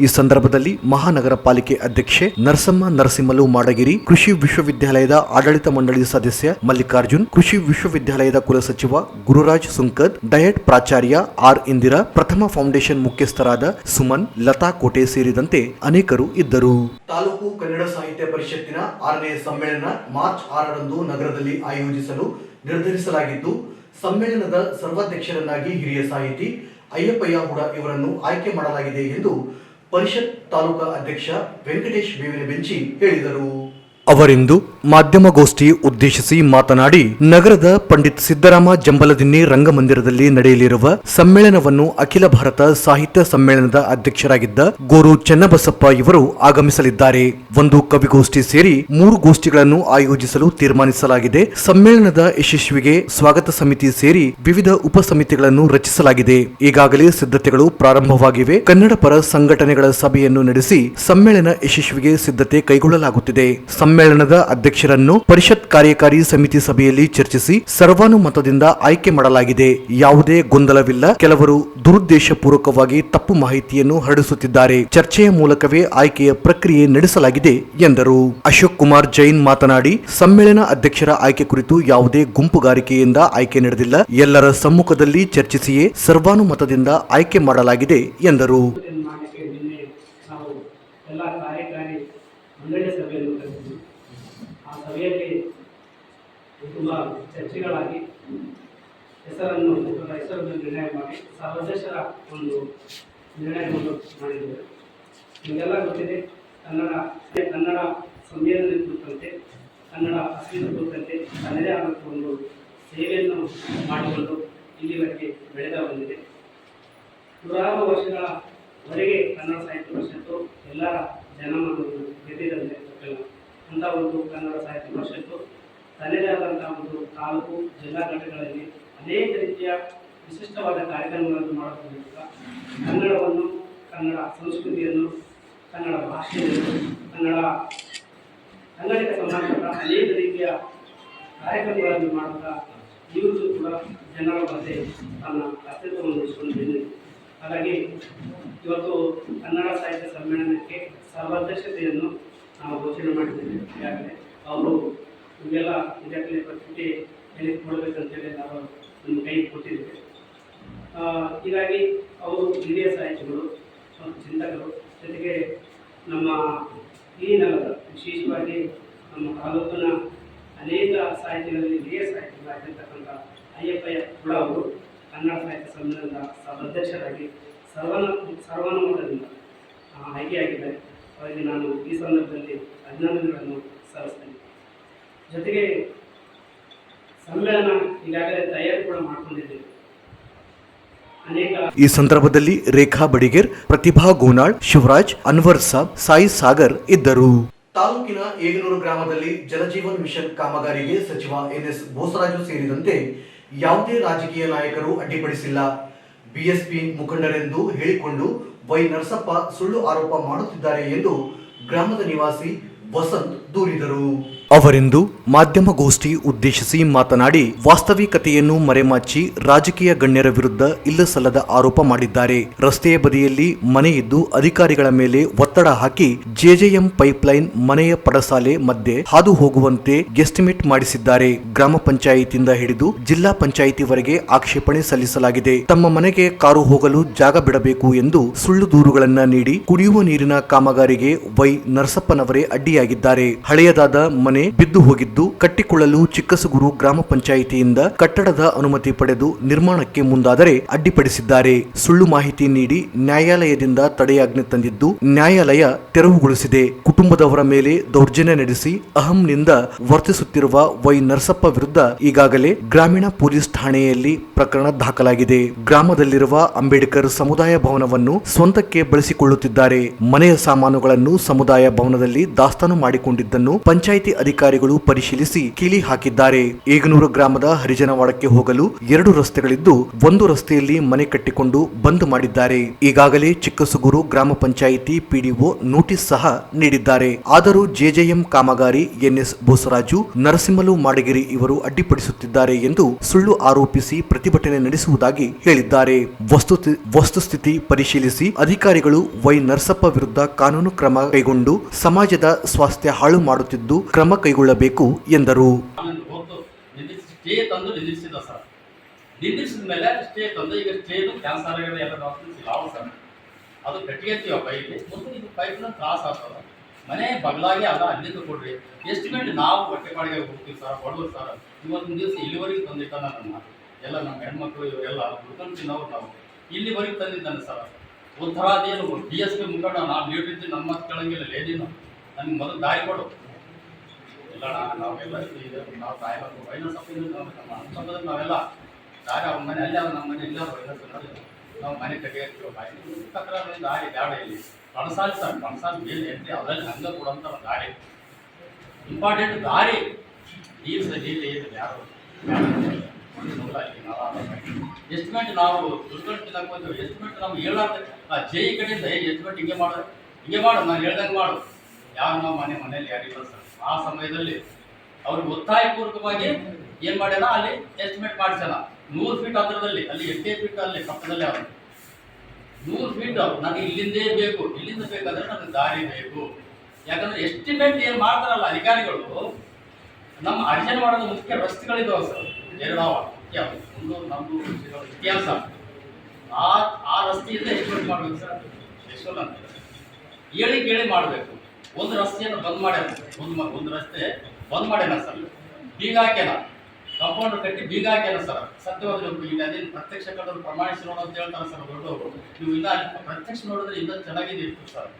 ಈ ಸಂದರ್ಭದಲ್ಲಿ ಮಹಾನಗರ ಪಾಲಿಕೆ ಅಧ್ಯಕ್ಷೆ ನರಸಿಂಹಲು ಮಾಡಗಿರಿ, ಕೃಷಿ ವಿಶ್ವವಿದ್ಯಾಲಯದ ಆಡಳಿತ ಮಂಡಳಿ ಸದಸ್ಯ ಮಲ್ಲಿಕಾರ್ಜುನ್, ಕೃಷಿ ವಿಶ್ವವಿದ್ಯಾಲಯದ ಕುಲಸಚಿವ ಗುರುರಾಜ್ ಸುಂಕದ್, ಡಯಟ್ ಪ್ರಾಚಾರ್ಯ ಆರ್ ಇಂದಿರಾ, ಪ್ರಥಮ ಫೌಂಡೇಶನ್ ಮುಖ್ಯಸ್ಥರಾದ ಸುಮನ್, ಲತಾ ಕೋಟೆ ಸೇರಿದಂತೆ ಅನೇಕರು ಇದ್ದರು. ತಾಲೂಕು ಕನ್ನಡ ಸಾಹಿತ್ಯ ಪರಿಷತ್ತಿನ 6ನೇ ಸಮ್ಮೇಳನ ಮಾರ್ಚ್ 6ರಂದು ನಗರದಲ್ಲಿ ಆಯೋಜಿಸಲು ನಿರ್ಧರಿಸಲಾಗಿದ್ದು, ಸಮ್ಮೇಳನದ ಸರ್ವಾಧ್ಯಕ್ಷರನ್ನಾಗಿ ಹಿರಿಯ ಸಾಹಿತಿ ಅಯ್ಯಪ್ಪಯ್ಯ ಹುಡ ಇವರನ್ನು ಆಯ್ಕೆ ಮಾಡಲಾಗಿದೆ ಎಂದು ಪರಿಷತ್ ತಾಲೂಕಾ ಅಧ್ಯಕ್ಷ ವೆಂಕಟೇಶ್ ಬೇವಿನ ಬೆಂಚಿ ಹೇಳಿದರು. ಅವರಿಂದು ಮಾಧ್ಯಮಗೋಷ್ಠಿ ಉದ್ದೇಶಿಸಿ ಮಾತನಾಡಿ, ನಗರದ ಪಂಡಿತ್ ಸಿದ್ದರಾಮ ಜಂಬಲದಿನ್ನಿ ರಂಗಮಂದಿರದಲ್ಲಿ ನಡೆಯಲಿರುವ ಸಮ್ಮೇಳನವನ್ನು ಅಖಿಲ ಭಾರತ ಸಾಹಿತ್ಯ ಸಮ್ಮೇಳನದ ಅಧ್ಯಕ್ಷರಾಗಿದ್ದ ಗೋರು ಚೆನ್ನಬಸಪ್ಪ ಇವರು ಆಗಮಿಸಲಿದ್ದಾರೆ. ಒಂದು ಕವಿಗೋಷ್ಠಿ ಸೇರಿ 3 ಗೋಷ್ಠಿಗಳನ್ನು ಆಯೋಜಿಸಲು ತೀರ್ಮಾನಿಸಲಾಗಿದೆ. ಸಮ್ಮೇಳನದ ಯಶಸ್ವಿಗೆ ಸ್ವಾಗತ ಸಮಿತಿ ಸೇರಿ ವಿವಿಧ ಉಪಸಮಿತಿಗಳನ್ನು ರಚಿಸಲಾಗಿದೆ. ಈಗಾಗಲೇ ಸಿದ್ಧತೆಗಳು ಪ್ರಾರಂಭವಾಗಿವೆ. ಕನ್ನಡ ಪರ ಸಂಘಟನೆಗಳ ಸಭೆಯನ್ನು ನಡೆಸಿ ಸಮ್ಮೇಳನ ಯಶಸ್ವಿಗೆ ಸಿದ್ಧತೆ ಕೈಗೊಳ್ಳಲಾಗುತ್ತಿದೆ. ಸಮ್ಮೇಳನದ ಅಧ್ಯಕ್ಷರನ್ನು ಪರಿಷತ್ ಕಾರ್ಯಕಾರಿ ಸಮಿತಿ ಸಭೆಯಲ್ಲಿ ಚರ್ಚಿಸಿ ಸರ್ವಾನುಮತದಿಂದ ಆಯ್ಕೆ ಮಾಡಲಾಗಿದೆ. ಯಾವುದೇ ಗೊಂದಲವಿಲ್ಲ. ಕೆಲವರು ದುರುದ್ದೇಶಪೂರ್ವಕವಾಗಿ ತಪ್ಪು ಮಾಹಿತಿಯನ್ನು ಹರಡಿಸುತ್ತಿದ್ದಾರೆ. ಚರ್ಚೆಯ ಮೂಲಕವೇ ಆಯ್ಕೆಯ ಪ್ರಕ್ರಿಯೆ ನಡೆಸಲಾಗಿದೆ ಎಂದರು. ಅಶೋಕ್ ಕುಮಾರ್ ಜೈನ್ ಮಾತನಾಡಿ, ಸಮ್ಮೇಳನ ಅಧ್ಯಕ್ಷರ ಆಯ್ಕೆ ಕುರಿತು ಯಾವುದೇ ಗುಂಪುಗಾರಿಕೆಯಿಂದ ಆಯ್ಕೆ ನಡೆದಿಲ್ಲ. ಎಲ್ಲರ ಸಮ್ಮುಖದಲ್ಲಿ ಚರ್ಚಿಸಿಯೇ ಸರ್ವಾನುಮತದಿಂದ ಆಯ್ಕೆ ಮಾಡಲಾಗಿದೆ ಎಂದರು. ಮಂಡಳಿ ಸಭೆಯನ್ನು ಕರೆದಿದ್ದು, ಆ ಸಭೆಯಲ್ಲಿ ತುಂಬ ಚರ್ಚೆಗಳಾಗಿ ಹೆಸರನ್ನು ನಿರ್ಣಯ ಮಾಡಿ ಸದಸ್ಯರ ಒಂದು ನಿರ್ಣಯವನ್ನು ಮಾಡಿದ್ದೇವೆ. ನಿಮಗೆಲ್ಲ ಗೊತ್ತಿದೆ, ಕನ್ನಡ ಸಮ್ಮೇಳನ ಕುರಿತಂತೆ, ಕನ್ನಡ ಅಸ್ತಿತ್ವ ಕುರಿತಂತೆ ತನ್ನದೇ ಆದ ಒಂದು ಸೇವೆಯನ್ನು ಮಾಡಿಕೊಂಡು ಇಲ್ಲಿವರೆಗೆ ಬೆಳೆದ ಬಂದಿದೆ. 100 ವರ್ಷಗಳವರೆಗೆ ಕನ್ನಡ ಸಾಹಿತ್ಯ ಪರಿಷತ್ತು ಎಲ್ಲರ ಜನಮನವನ್ನು ಗೆದ್ದಿದಂತೆ ಅಂತ ಒಂದು ಕನ್ನಡ ಸಾಹಿತ್ಯ ಪರಿಷತ್ತು ತನ್ನದೇ ಆದಂತಹ ಒಂದು ತಾಲೂಕು ಜಿಲ್ಲಾ ಘಟಕಗಳಲ್ಲಿ ಅನೇಕ ರೀತಿಯ ವಿಶಿಷ್ಟವಾದ ಕಾರ್ಯಕ್ರಮಗಳನ್ನು ಮಾಡುವುದರಿಂದ ಕನ್ನಡವನ್ನು, ಕನ್ನಡ ಸಂಸ್ಕೃತಿಯನ್ನು, ಕನ್ನಡ ಭಾಷೆಯನ್ನು, ಕನ್ನಡಿಗ ಸಮಾಜದ ಅನೇಕ ರೀತಿಯ ಕಾರ್ಯಕ್ರಮಗಳನ್ನು ಮಾಡುತ್ತಾ ಇವತ್ತು ಕೂಡ ಜನರ ಮಧ್ಯೆ ತನ್ನ ಅಸ್ತಿತ್ವವನ್ನು ಇರಿಸಿಕೊಂಡಿದ್ದೇನೆ. ಹಾಗಾಗಿ ಇವತ್ತು ಕನ್ನಡ ಸಾಹಿತ್ಯ ಸಮ್ಮೇಳನಕ್ಕೆ ಸರ್ವಾಧ್ಯಕ್ಷತೆಯನ್ನು ನಾವು ಘೋಷಣೆ ಮಾಡಿದ್ದೇವೆ. ಈಗಾಗಲೇ ಅವರು ನಿಮಗೆಲ್ಲ ಈಗಾಗಲೇ ಪತ್ರಿಕೆ ಕೊಡಬೇಕಂತೇಳಿ ನಾವು ನಮ್ಮ ಕೈಗೆ ಕೊಟ್ಟಿದ್ದೇವೆ. ಹೀಗಾಗಿ ಅವರು ಹಿರಿಯ ಸಾಹಿತಿಗಳು ಮತ್ತು ಚಿಂತಕರು, ಜೊತೆಗೆ ನಮ್ಮ ಈ ನಗರದ ವಿಶೇಷವಾಗಿ ನಮ್ಮ ತಾಲೂಕಿನ ಅನೇಕ ಸಾಹಿತಿಗಳಲ್ಲಿ ಹಿರಿಯ ಸಾಹಿತಿಗಳಾಗಿರ್ತಕ್ಕಂಥ ಅಯ್ಯಪ್ಪಯ್ಯ ಹುಡ ಅವರು ಕನ್ನಡ ಸಾಹಿತ್ಯ ಸಮ್ಮೇಳನದ ಅಧ್ಯಕ್ಷರಾಗಿ ಸರ್ವಾನುಮತದಿಂದ ಆಯ್ಕೆಯಾಗಿದ್ದಾರೆ. ಅವರಿಗೆ ನಾನು ಈ ಸಂದರ್ಭದಲ್ಲಿ ಅಭಿನಂದನೆಗಳನ್ನು ಸಲ್ಲಿಸ್ತೇನೆ. ಜೊತೆಗೆ ಸಮ್ಮೇಳನ ಈಗಾಗಲೇ ತಯಾರಿ ಕೂಡ ಮಾಡಿಕೊಂಡಿದ್ದೇವೆ. ಈ ಸಂದರ್ಭದಲ್ಲಿ ರೇಖಾ ಬಡಿಗೇರ್, ಪ್ರತಿಭಾ ಗೋನಾಳ್, ಶಿವರಾಜ್, ಅನ್ವರ್ ಸಾಬ್, ಸಾಯಿ ಸಾಗರ್ ಇದ್ದರು. ತಾಲೂಕಿನ ಏಗನೂರು ಗ್ರಾಮದಲ್ಲಿ ಜಲಜೀವನ್ ಮಿಷನ್ ಕಾಮಗಾರಿಗೆ ಸಚಿವ ಎನ್ಎಸ್ ಬೋಸರಾಜು ಸೇರಿದಂತೆ ಯಾವುದೇ ರಾಜಕೀಯ ನಾಯಕರು ಅಡ್ಡಿಪಡಿಸಿಲ್ಲ. ಬಿಎಸ್ಪಿ ಮುಖಂಡರೆಂದು ಹೇಳಿಕೊಂಡು ವೈ ನರಸಪ್ಪ ಸುಳ್ಳು ಆರೋಪ ಮಾಡುತ್ತಿದ್ದಾರೆ ಎಂದು ಗ್ರಾಮದ ನಿವಾಸಿ ವಸಂತ್ ದೂರಿದರು. ಅವರಿಂದು ಮಾಧ್ಯಮಗೋಷ್ಠಿ ಉದ್ದೇಶಿಸಿ ಮಾತನಾಡಿ, ವಾಸ್ತವಿಕತೆಯನ್ನು ಮರೆಮಾಚಿ ರಾಜಕೀಯ ಗಣ್ಯರ ವಿರುದ್ಧ ಇಲ್ಲಸಲ್ಲದ ಆರೋಪ ಮಾಡಿದ್ದಾರೆ. ರಸ್ತೆಯ ಬದಿಯಲ್ಲಿ ಮನೆ ಇದ್ದು ಅಧಿಕಾರಿಗಳ ಮೇಲೆ ಒತ್ತಡ ಹಾಕಿ ಜೆಜೆಎಂ ಪೈಪ್ಲೈನ್ ಮನೆಯ ಪಡಸಾಲೆ ಮಧ್ಯೆ ಹಾದು ಹೋಗುವಂತೆ ಎಸ್ಟಿಮೇಟ್ ಮಾಡಿಸಿದ್ದಾರೆ. ಗ್ರಾಮ ಪಂಚಾಯಿತಿಯಿಂದ ಹಿಡಿದು ಜಿಲ್ಲಾ ಪಂಚಾಯಿತಿವರೆಗೆ ಆಕ್ಷೇಪಣೆ ಸಲ್ಲಿಸಲಾಗಿದೆ. ತಮ್ಮ ಮನೆಗೆ ಕಾರು ಹೋಗಲು ಜಾಗ ಬಿಡಬೇಕು ಎಂದು ಸುಳ್ಳು ದೂರುಗಳನ್ನ ನೀಡಿ ಕುಡಿಯುವ ನೀರಿನ ಕಾಮಗಾರಿಗೆ ವೈ ನರಸಪ್ಪನವರೇ ಅಡ್ಡಿಯಾಗಿದ್ದಾರೆ. ಹಳೆಯದಾದ ಮನೆ ಬಿದ್ದು ಹೋಗಿದ್ದು ಕಟ್ಟಿಕೊಳ್ಳಲು ಚಿಕ್ಕಸೂಗೂರು ಗ್ರಾಮ ಪಂಚಾಯಿತಿಯಿಂದ ಕಟ್ಟಡದ ಅನುಮತಿ ಪಡೆದು ನಿರ್ಮಾಣಕ್ಕೆ ಮುಂದಾದರೆ ಅಡ್ಡಿಪಡಿಸಿದ್ದಾರೆ. ಸುಳ್ಳು ಮಾಹಿತಿ ನೀಡಿ ನ್ಯಾಯಾಲಯದಿಂದ ತಡೆಯಾಜ್ಞೆ ತಂದಿದ್ದು ನ್ಯಾಯಾಲಯ ತೆರವುಗೊಳಿಸಿದೆ. ಕುಟುಂಬದವರ ಮೇಲೆ ದೌರ್ಜನ್ಯ ನಡೆಸಿ ಅಹಂನಿಂದ ವರ್ತಿಸುತ್ತಿರುವ ವೈ ನರಸಪ್ಪ ವಿರುದ್ಧ ಈಗಾಗಲೇ ಗ್ರಾಮೀಣ ಪೊಲೀಸ್ ಠಾಣೆಯಲ್ಲಿ ಪ್ರಕರಣ ದಾಖಲಾಗಿದೆ. ಗ್ರಾಮದಲ್ಲಿರುವ ಅಂಬೇಡ್ಕರ್ ಸಮುದಾಯ ಭವನವನ್ನು ಸ್ವಂತಕ್ಕೆ ಬಳಸಿಕೊಳ್ಳುತ್ತಿದ್ದಾರೆ. ಮನೆಯ ಸಾಮಾನುಗಳನ್ನು ಸಮುದಾಯ ಭವನದಲ್ಲಿ ದಾಸ್ತಾನು ಮಾಡಿಕೊಂಡಿದ್ದನ್ನು ಪಂಚಾಯಿತಿ ಅಧಿಕಾರಿಗಳು ಪರಿಶೀಲಿಸಿ ಕೀಲಿ ಹಾಕಿದ್ದಾರೆ. ಏಗನೂರು ಗ್ರಾಮದ ಹರಿಜನವಾಡಕ್ಕೆ ಹೋಗಲು 2 ರಸ್ತೆಗಳಿದ್ದು ಒಂದು ರಸ್ತೆಯಲ್ಲಿ ಮನೆ ಕಟ್ಟಿಕೊಂಡು ಬಂದ್ ಮಾಡಿದ್ದಾರೆ. ಈಗಾಗಲೇ ಚಿಕ್ಕಸೂಗೂರು ಗ್ರಾಮ ಪಂಚಾಯಿತಿ ಪಿಡಿಒ ನೋಟಿಸ್ ಸಹ ನೀಡಿದ್ದಾರೆ. ಆದರೂ ಜೆಜೆಎಂ ಕಾಮಗಾರಿ ಎನ್ಎಸ್ ಬೋಸರಾಜು, ನರಸಿಂಹಲು ಮಾಡಗಿರಿ ಇವರು ಅಡ್ಡಿಪಡಿಸುತ್ತಿದ್ದಾರೆ ಎಂದು ಸುಳ್ಳು ಆರೋಪಿಸಿ ಪ್ರತಿಭಟನೆ ನಡೆಸುವುದಾಗಿ ಹೇಳಿದ್ದಾರೆ. ವಸ್ತುಸ್ಥಿತಿ ಪರಿಶೀಲಿಸಿ ಅಧಿಕಾರಿಗಳು ವೈ ನರಸಪ್ಪ ವಿರುದ್ಧ ಕಾನೂನು ಕ್ರಮ ಕೈಗೊಂಡು ಸಮಾಜದ ಸ್ವಾಸ್ಥ್ಯ ಹಾಳು ಮಾಡುತ್ತಿದ್ದು ಕ್ರಮ ಕೈಗೊಳ್ಳಬೇಕು ಎಂದರು. ಸ್ಟೇ ತಂದು ನಿಲ್ಲಿಸಿದ ಸರ್, ನಿಲ್ಲಿಸಿದ ಮೇಲೆ ಸ್ಟೇ ತಂದು ಈಗ ಸ್ಟೇನು ಕ್ಯಾನ್ಸರ್ ಆಗಿದೆ ಎಲ್ಲ ಡಾಕ್ಟರ್ಸ್ ಇಲ್ಲ ಸರ್. ಅದು ಕಟ್ಟಿಗೆತ್ತೀವ ಪೈಪ್ ಮತ್ತು ಇದು ಪೈಪ್ನ ತ್ರಾಸ ಆಗ್ತದ. ಮನೆ ಬಗಲಾಗಿ ಅದ ಅಲ್ಲಿಂದ ಕೊಡ್ರಿ. ಎಸ್ಟಿಮೇಟ್ ನಾವು ಹೊಟ್ಟೆ ಪಾಡಿಗೆ ಹೋಗ್ತೀವಿ ಸರ್, ಬಡವರು ಸರ್. ಇವತ್ತಿನ ದಿವಸ ಇಲ್ಲಿವರೆಗೆ ತಂದಿಟ್ಟ ನನ್ನ ಎಲ್ಲ ನಮ್ಮ ಹೆಣ್ಮಕ್ಳು ಇವರೆಲ್ಲ ಹುಡ್ಕೊಂಡು ತಿನ್ನೋರು ನಾವು ಇಲ್ಲಿವರೆಗೆ ತಂದಿದ್ದಾನೆ ಸರ್. ಒಂಥರ ಅದೇನು DSP ಮುಖಂಡ ನಾವು ನೀಡಿದ್ದು ನಮ್ಮ ಮಾತು ಕೇಳಂಗಿಲ್ಲ ಲೇದಿನ ನನಗೆ ಮೊದಲು ದಾರಿ ಕೊಡು ಇಲ್ಲ ನಾವೆಲ್ಲ ನಾವು ತಾಯಿಬೇಕು ವೈನಸಪ್ಪಿಂದ ನಮ್ಮ ಅನುಸಂಧಾನದಲ್ಲಿ ನಾವೆಲ್ಲ ದಾರಿ ಅವ್ರ ಮನೆ ಅಲ್ಲೇ ನಮ್ಮ ಮನೆ ಇಲ್ಲ ವೈನಸ್ ನಾವು ಮನೆ ಕಟ್ಟಿಗೆ ತಕ್ರಾರ ದಾರಿ ಬ್ಯಾಡ ಇಲ್ಲಿ ಕಣಸಾಲಿ ಸರ್, ಕಣಸಾಲಿ ಮೇಲೆ ಎಂಟ್ರಿ ಅದರಲ್ಲಿ ಹಂಗೆ ಕೊಡುವಂಥ ದಾರಿ ಇಂಪಾರ್ಟೆಂಟ್ ದಾರಿ. ನೀರು ಸರಿ ಯಾರು ಎಸ್ಟಿಮೇಟ್ ನಾವು ದುಡ್ಡು ತಿನ್ನಕ್ಕೆ ಹೋಗ್ತೀವಿ. ಎಸ್ಟಿಮೇಟ್ ನಾವು ಹೇಳಾರ್ದೆ ಜೈ ಕಡೆಯಿಂದ ಎಸ್ಟಿಮೇಟ್ ಹಿಂಗೆ ಮಾಡು ನಾನು ಹೇಳ್ದಂಗೆ ಮಾಡು. ಯಾರು ನಾವು ಮನೆಯಲ್ಲಿ ಯಾರಿಲ್ಲ ಸರ್. ಆ ಸಮಯದಲ್ಲಿ ಅವ್ರಿಗೆ ಒತ್ತಾಯಪೂರ್ವಕವಾಗಿ ಏನು ಮಾಡ್ಯಾನ, ಅಲ್ಲಿ ಎಸ್ಟಿಮೇಟ್ ಮಾಡಿಸ್ಯಾನ 100 ಫೀಟ್ ಅಂತರದಲ್ಲಿ. ಅಲ್ಲಿ 8 ಫೀಟ್ ಅಲ್ಲಿ ಪಕ್ಕದಲ್ಲಿ ಅವ್ರು 100 ಫೀಟ್ ನನಗೆ ಇಲ್ಲಿಂದೇ ಬೇಕು, ಇಲ್ಲಿಂದ ಬೇಕಾದ್ರೆ ನನಗೆ ದಾರಿ ಬೇಕು. ಯಾಕಂದ್ರೆ ಎಸ್ಟಿಮೇಟ್ ಏನು ಮಾಡ್ತಾರಲ್ಲ ಅಧಿಕಾರಿಗಳು, ನಮ್ಮ ಅರ್ಜನೆ ಮಾಡೋದು ಮುಖ್ಯ ರಸ್ತೆಗಳಿದ್ದಾವೆ ಸರ್. 2 ಮುಖ್ಯ, ಒಂದು ನಮ್ಮದು ಇತಿಹಾಸ. ಆ ರಸ್ತೆಯಿಂದ ಎಸ್ಟಿಮೇಟ್ ಮಾಡಬೇಕು ಸರ್. ಯಶೋಲ್ ಅಂತ ಕೇಳಿ ಮಾಡಬೇಕು. ಒಂದು ರಸ್ತೆಯನ್ನು ಬಂದ್ ಮಾಡ್ಯಾನ, ಒಂದು ರಸ್ತೆ ಬಂದ್ ಮಾಡ್ಯಾನ ಸರ್. ಬೀಗ ಹಾಕ್ಯಾನ, ಕಾಂಪೌಂಡರ್ ಕಟ್ಟಿ ಬೀಗ ಹಾಕ್ಯಾನ ಸರ್. ಸತ್ಯವಾದ ಇಲ್ಲಿ ಅದೇನು ಪ್ರತ್ಯಕ್ಷ ಕಂಡು ಪ್ರಮಾಣಿಸಿ ನೋಡು ಅಂತ ಹೇಳ್ತಾರೆ ಸರ್ ದೊಡ್ಡವರು. ನೀವು ಇಲ್ಲ ಪ್ರತ್ಯಕ್ಷ ನೋಡಿದ್ರೆ ಇನ್ನೂ ಚೆನ್ನಾಗಿದೆ ಇರ್ತದೆ ಸರ್.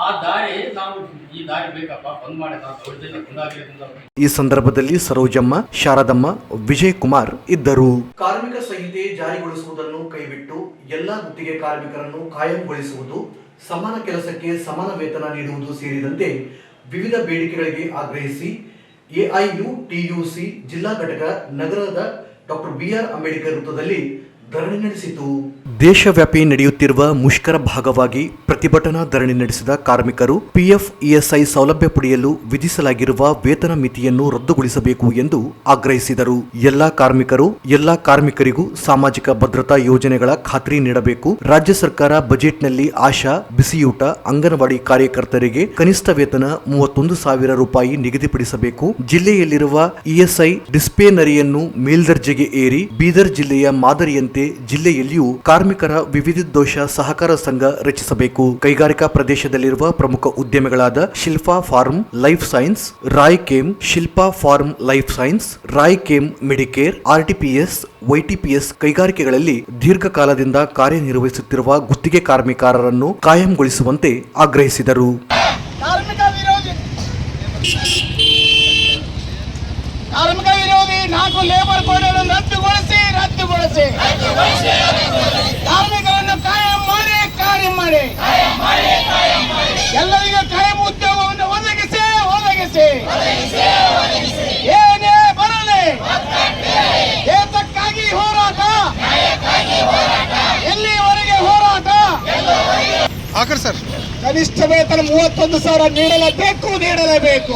ಆ ದಾರಿ ನಾವು ಈ ದಾರಿ ಬೇಕಪ್ಪ ಬಂದ್ ಮಾಡ್ಯಾನ ದೌರ್ಜನ್ಯ ಗುಂಡಾಗಿರೋದ್ರಿಂದ. ಈ ಸಂದರ್ಭದಲ್ಲಿ ಸರೋಜಮ್ಮ, ಶಾರದಮ್ಮ, ವಿಜಯ್ ಕುಮಾರ್ ಇದ್ದರು. ಕಾರ್ಮಿಕ ಸಂಹಿತೆ ಜಾರಿಗೊಳಿಸುವುದನ್ನು ಕೈಬಿಟ್ಟು ಎಲ್ಲಾ ಗುತ್ತಿಗೆ ಕಾರ್ಮಿಕರನ್ನು ಕಾಯಂಗೊಳಿಸುವುದು, ಸಮಾನ ಕೆಲಸಕ್ಕೆ ಸಮಾನ ವೇತನ ನೀಡುವುದು ಸೇರಿದಂತೆ ವಿವಿಧ ಬೇಡಿಕೆಗಳಿಗೆ ಆಗ್ರಹಿಸಿ ಎಐಯುಟಿಯುಸಿ ಜಿಲ್ಲಾ ಘಟಕ ನಗರದ ಡಾಕ್ಟರ್ BR ಅಂಬೇಡ್ಕರ್ ವೃತ್ತದಲ್ಲಿ ಧರಣಿ ನಡೆಸಿತು. ದೇಶವ್ಯಾಪಿ ನಡೆಯುತ್ತಿರುವ ಮುಷ್ಕರ ಭಾಗವಾಗಿ ಪ್ರತಿಭಟನಾ ಧರಣಿ ನಡೆಸಿದ ಕಾರ್ಮಿಕರು PF ESI ಸೌಲಭ್ಯ ಪಡೆಯಲು ವಿಧಿಸಲಾಗಿರುವ ವೇತನ ಮಿತಿಯನ್ನು ರದ್ದುಗೊಳಿಸಬೇಕು ಎಂದು ಆಗ್ರಹಿಸಿದರು. ಎಲ್ಲಾ ಕಾರ್ಮಿಕರಿಗೂ ಸಾಮಾಜಿಕ ಭದ್ರತಾ ಯೋಜನೆಗಳ ಖಾತ್ರಿ ನೀಡಬೇಕು. ರಾಜ್ಯ ಸರ್ಕಾರ ಬಜೆಟ್ನಲ್ಲಿ ಆಶಾ, ಬಿಸಿಯೂಟ, ಅಂಗನವಾಡಿ ಕಾರ್ಯಕರ್ತರಿಗೆ ಕನಿಷ್ಠ ವೇತನ 31,000 ರೂಪಾಯಿ ನಿಗದಿಪಡಿಸಬೇಕು. ಜಿಲ್ಲೆಯಲ್ಲಿರುವ ESI ಡಿಸ್ಪೇನರಿಯನ್ನು ಮೇಲ್ದರ್ಜೆಗೆ ಏರಿ ಬೀದರ್ ಜಿಲ್ಲೆಯ ಮಾದರಿಯಂತೆ ಜಿಲ್ಲೆಯಲ್ಲಿಯೂ ಕಾರ್ಮಿಕರ ವಿವಿಧೋದ್ದೇಶ ಸಹಕಾರ ಸಂಘ ರಚಿಸಬೇಕು. ಕೈಗಾರಿಕಾ ಪ್ರದೇಶದಲ್ಲಿರುವ ಪ್ರಮುಖ ಉದ್ಯಮಿಗಳಾದ Shilpa Pharm Life Science, Raichem Shilpa Pharm Life Science, Raichem Medicare, RTPS, YTPS ಕೈಗಾರಿಕೆಗಳಲ್ಲಿ ದೀರ್ಘಕಾಲದಿಂದ ಕಾರ್ಯನಿರ್ವಹಿಸುತ್ತಿರುವ ಗುತ್ತಿಗೆ ಕಾರ್ಮಿಕರನ್ನು ಕಾಯಂಗೊಳಿಸುವಂತೆ ಆಗ್ರಹಿಸಿದರು. ಕಾರ್ಮಿಕ ವಿರೋಧಿ 4 ಲೇಬರ್ ಕೋಡ್ಗಳನ್ನು ರದ್ದುಗೊಳಿಸಿ ಕಾರ್ಮಿಕರನ್ನು ಕಾಯಂ ಮಾಡಿ ಎಲ್ಲರಿಗೂ ಕಾಯಂ ಉದ್ಯೋಗವನ್ನು ಒದಗಿಸಿ ಏನೇ ಬರಲಿ ದೇಶಕ್ಕಾಗಿ ಹೋರಾಟ, ಎಲ್ಲಿವರೆಗೆ ಹೋರಾಟ. ಕನಿಷ್ಠ ವೇತನ 31,000 ನೀಡಲೇಬೇಕು.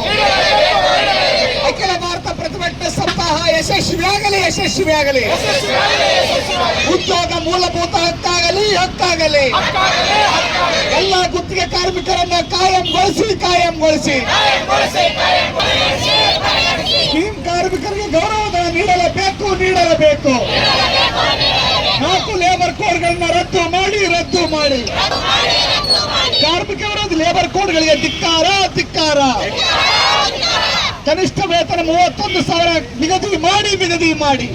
ಸಪ್ತಾಹ ಯಶಸ್ವಿಯಾಗಲಿ, ಯಶಸ್ವಿಯಾಗಲಿ. ಉದ್ಯೋಗ ಮೂಲಭೂತ ಹಕ್ಕಾಗಲಿ, ಹಕ್ಕಾಗಲಿ. ಎಲ್ಲ ಗುತ್ತಿಗೆ ಕಾರ್ಮಿಕರನ್ನ ಕಾಯಂಗೊಳಿಸಿ, ಕಾಯಂಗೊಳಿಸಿ. ಸ್ಕೀಮ್ ಕಾರ್ಮಿಕರಿಗೆ ಗೌರವಧನ ನೀಡಲೇಬೇಕು, ನೀಡಲೇಬೇಕು. 4 ಲೇಬರ್ ಕೋಡ್ಗಳನ್ನ ರದ್ದು ಮಾಡಿ, ರದ್ದು ಮಾಡಿ. ಕಾರ್ಮಿಕ ವಿರೋಧಿ ಲೇಬರ್ ಕೋಡ್ಗಳಿಗೆ ಧಿಕ್ಕಾರ, ಧಿಕ್ಕಾರ. ಕನಿಷ್ಠ ವೇತನ 31,000 ನಿಗದಿ ಮಾಡಿ, ನಿಗದಿ ಮಾಡಿ.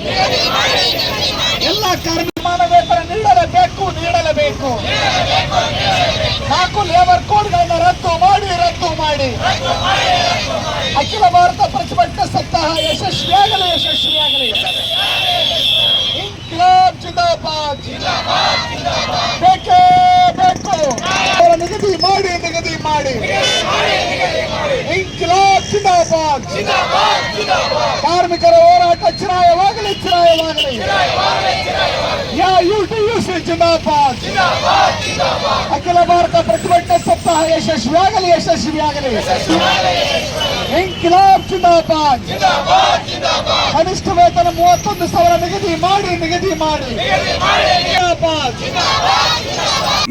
ಎಲ್ಲ ಕಾರ್ಮಿಕ ವೇತನ ನೀಡಲೇಬೇಕು, ನೀಡಲೇಬೇಕು. 4 ಲೇಬರ್ ಕೋಡ್ಗಳನ್ನ ರದ್ದು ಮಾಡಿ, ರದ್ದು ಮಾಡಿ. ಅಖಿಲ ಭಾರತ ಪ್ರತಿಭಟನಾ ಸಪ್ತಾಹ ಯಶಸ್ವಿಯಾಗಲಿ, ಯಶಸ್ವಿಯಾಗಲಿ. ಇನ್ಕ್ಲಾಬ್ ಜಿಂದಾಬಾದ್, ಬೇಕೇ ಬೇಕು. ನಿಗದಿ ಮಾಡಿ, ನಿಗದಿ ಮಾಡಿ. ಇನ್ಕ್ಲಾಬ್ ಜಿಂದಾಬಾದ್, ಕಾರ್ಮಿಕರ ಹೋರಾಟ ಚಿರಾಯವಾಗಲಿ, ಚಿರಾಯವಾಗಲಿ. ಯುಟಿಯುಸಿ ಜಿಂದಾಬಾದ್. ಅಖಿಲ ಭಾರತ ಪ್ರತಿಭಟನಾ ಸಪ್ತಾಹ ಯಶಸ್ವಿಯಾಗಲಿ, ಯಶಸ್ವಿಯಾಗಲಿ. ಇನ್ಕ್ಲಾಬ್ ಜಿಂದಾಬಾದ್. ಕನಿಷ್ಠ ವೇತನ 31,000 ನಿಗದಿ ಮಾಡಿ, ನಿಗದಿ ಮಾಡಿ.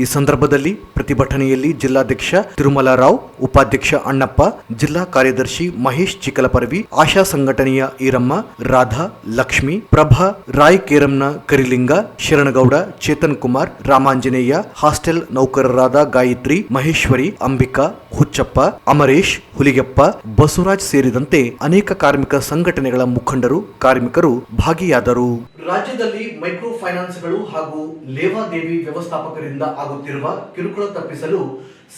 ಈ ಸಂದರ್ಭದಲ್ಲಿ ಪ್ರತಿಭಟನೆಯಲ್ಲಿ ಜಿಲ್ಲಾಧ್ಯಕ್ಷ ತಿರುಮಲರಾವ್, ಉಪಾಧ್ಯಕ್ಷ ಅಣ್ಣಪ್ಪ, ಜಿಲ್ಲಾ ಕಾರ್ಯದರ್ಶಿ ಮಹೇಶ್ ಚಿಕಲಪರವಿ, ಆಶಾ ಸಂಘಟನೆಯ ಈರಮ್ಮ, ರಾಧಾ, ಲಕ್ಷ್ಮಿ, ಪ್ರಭಾ, ರಾಯ್ ಕೇರಂನ ಕರಿಲಿಂಗ, ಶರಣಗೌಡ, ಚೇತನ್ ಕುಮಾರ್, ರಾಮಾಂಜನೇಯ, ಹಾಸ್ಟೆಲ್ ನೌಕರರಾದ ಗಾಯತ್ರಿ, ಮಹೇಶ್ವರಿ, ಅಂಬಿಕಾ, ಹುಚ್ಚಪ್ಪ, ಅಮರೇಶ್, ಹುಲಿಗೆಪ್ಪ, ಬಸವರಾಜ್ ಸೇರಿದಂತೆ ಅನೇಕ ಕಾರ್ಮಿಕ ಸಂಘಟನೆಗಳ ಮುಖಂಡರು, ಕಾರ್ಮಿಕರು ಭಾಗಿಯಾದರು. ರಾಜ್ಯದಲ್ಲಿ ಮೈಕ್ರೋ ಫೈನಾನ್ಸ್ಗಳು ಹಾಗೂ ಲೇವಾದೇವಿ ವ್ಯವಸ್ಥಾಪಕರಿಂದ ಆಗುತ್ತಿರುವ ಕಿರುಕುಳ ತಪ್ಪಿಸಲು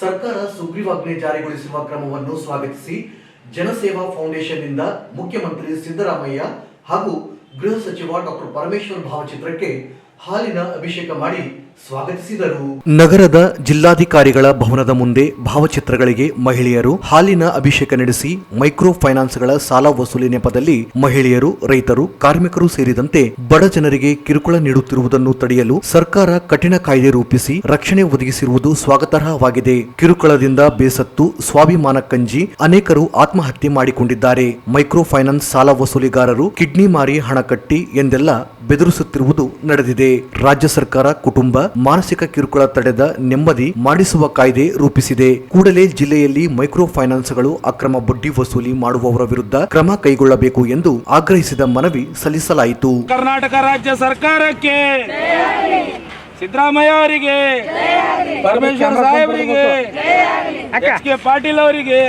ಸರ್ಕಾರ ಸುಗ್ರೀವಾಜ್ಞೆ ಜಾರಿಗೊಳಿಸಿರುವ ಕ್ರಮವನ್ನು ಸ್ವಾಗತಿಸಿ ಜನಸೇವಾ ಫೌಂಡೇಶನ್ನಿಂದ ಮುಖ್ಯಮಂತ್ರಿ ಸಿದ್ದರಾಮಯ್ಯ ಹಾಗೂ ಗೃಹ ಸಚಿವ ಡಾಕ್ಟರ್ ಪರಮೇಶ್ವರ್ ಭಾವಚಿತ್ರಕ್ಕೆ ಹಾಲಿನ ಅಭಿಷೇಕ ಮಾಡಿ ಸ್ವಾಗತಿಸಿದರು. ನಗರದ ಜಿಲ್ಲಾಧಿಕಾರಿಗಳ ಭವನದ ಮುಂದೆ ಭಾವಚಿತ್ರಗಳಿಗೆ ಮಹಿಳೆಯರು ಹಾಲಿನ ಅಭಿಷೇಕ ನಡೆಸಿ ಮೈಕ್ರೋ ಫೈನಾನ್ಸ್ಗಳ ಸಾಲ ವಸೂಲಿ ನೆಪದಲ್ಲಿ ಮಹಿಳೆಯರು, ರೈತರು, ಕಾರ್ಮಿಕರು ಸೇರಿದಂತೆ ಬಡ ಜನರಿಗೆ ಕಿರುಕುಳ ನೀಡುತ್ತಿರುವುದನ್ನು ತಡೆಯಲು ಸರ್ಕಾರ ಕಠಿಣ ಕಾಯ್ದೆ ರೂಪಿಸಿ ರಕ್ಷಣೆ ಒದಗಿಸಿರುವುದು ಸ್ವಾಗತಾರ್ಹವಾಗಿದೆ. ಕಿರುಕುಳದಿಂದ ಬೇಸತ್ತು ಸ್ವಾಭಿಮಾನ ಕಂಜಿ ಅನೇಕರು ಆತ್ಮಹತ್ಯೆ ಮಾಡಿಕೊಂಡಿದ್ದಾರೆ. ಮೈಕ್ರೋ ಫೈನಾನ್ಸ್ ಸಾಲ ವಸೂಲಿಗಾರರು ಕಿಡ್ನಿ ಮಾರಿ ಹಣ ಕಟ್ಟಿ ಎಂದೆಲ್ಲ ಬೆದರಿಸುತ್ತಿರುವುದು ನಡೆದಿದೆ. ರಾಜ್ಯ ಸರ್ಕಾರ ಕುಟುಂಬ ಮಾನಸಿಕ ಕಿರುಕುಳ ತಡೆದ ನೆಮ್ಮದಿ ಮಾಡಿಸುವ ಕಾಯ್ದೆ ರೂಪಿಸಿದೆ. ಕೂಡಲೇ ಜಿಲ್ಲೆಯಲ್ಲಿ ಮೈಕ್ರೋ ಫೈನಾನ್ಸ್ಗಳು ಅಕ್ರಮ ಬಡ್ಡಿ ವಸೂಲಿ ಮಾಡುವವರ ವಿರುದ್ಧ ಕ್ರಮ ಕೈಗೊಳ್ಳಬೇಕು ಎಂದು ಆಗ್ರಹಿಸಿದ ಮನವಿ ಸಲ್ಲಿಸಲಾಯಿತು. ಕರ್ನಾಟಕ ರಾಜ್ಯ ಸರ್ಕಾರಕ್ಕೆ, ಸಿದ್ದರಾಮಯ್ಯ ಅವರಿಗೆ, ಪರಮೇಶ್ವರ್ ಸಾಹೇಬರಿಗೆ, ಎಚ್ ಕೆ ಪಾಟೀಲ್ ಅವರಿಗೆ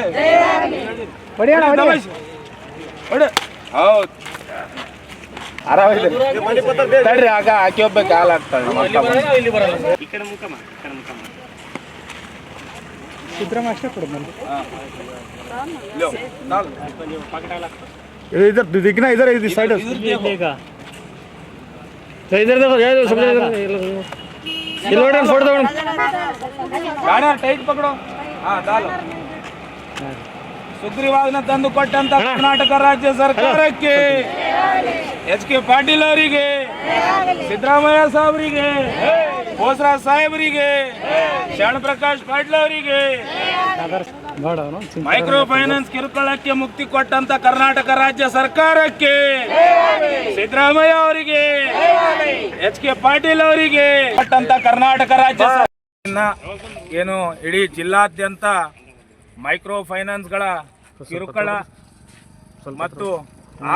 ತಡ್ರಿ ಆಗ ಹಾಕಿ ಹೋಗ್ಬೇಕು ಹಾಲು ಆಗ್ತಾಳೆ. ಸಿದ್ದರಾಮಯ್ಯ ಅಷ್ಟೇ ಕೊಡು इधर दिखना, इधर साइड फोटो गाड़ी टाइट पकड़ो. हाँ दाल ಸುಗ್ರೀವಾಜ್ಞೆ ತಂದು ಕೊಟ್ಟಂತ ಕರ್ನಾಟಕ ರಾಜ್ಯ ಸರ್ಕಾರಕ್ಕೆ, ಎಚ್ ಕೆ ಪಾಟೀಲ್ ಅವರಿಗೆ, ಸಿದ್ದರಾಮಯ್ಯ ಸಾಹೇಬರಿಗೆ, ಬೋಸರಾಜ್ ಸಾಹೇಬರಿಗೆ, ಶರಣ ಪ್ರಕಾಶ್ ಪಾಟೀಲ್ ಅವರಿಗೆ, ಮೈಕ್ರೋ ಫೈನಾನ್ಸ್ ಕಿರುಕುಳಕ್ಕೆ ಮುಕ್ತಿ ಕೊಟ್ಟಂತ ಕರ್ನಾಟಕ ರಾಜ್ಯ ಸರ್ಕಾರಕ್ಕೆ, ಸಿದ್ದರಾಮಯ್ಯ ಅವರಿಗೆ, ಎಚ್ ಕೆ ಪಾಟೀಲ್ ಅವರಿಗೆ ಕೊಟ್ಟಂತ ಕರ್ನಾಟಕ ರಾಜ್ಯ ಏನು ಇಡೀ ಜಿಲ್ಲಾದ್ಯಂತ ಮೈಕ್ರೋ ಫೈನಾನ್ಸ್ಗಳ ಕಿರುಕುಳ ಮತ್ತು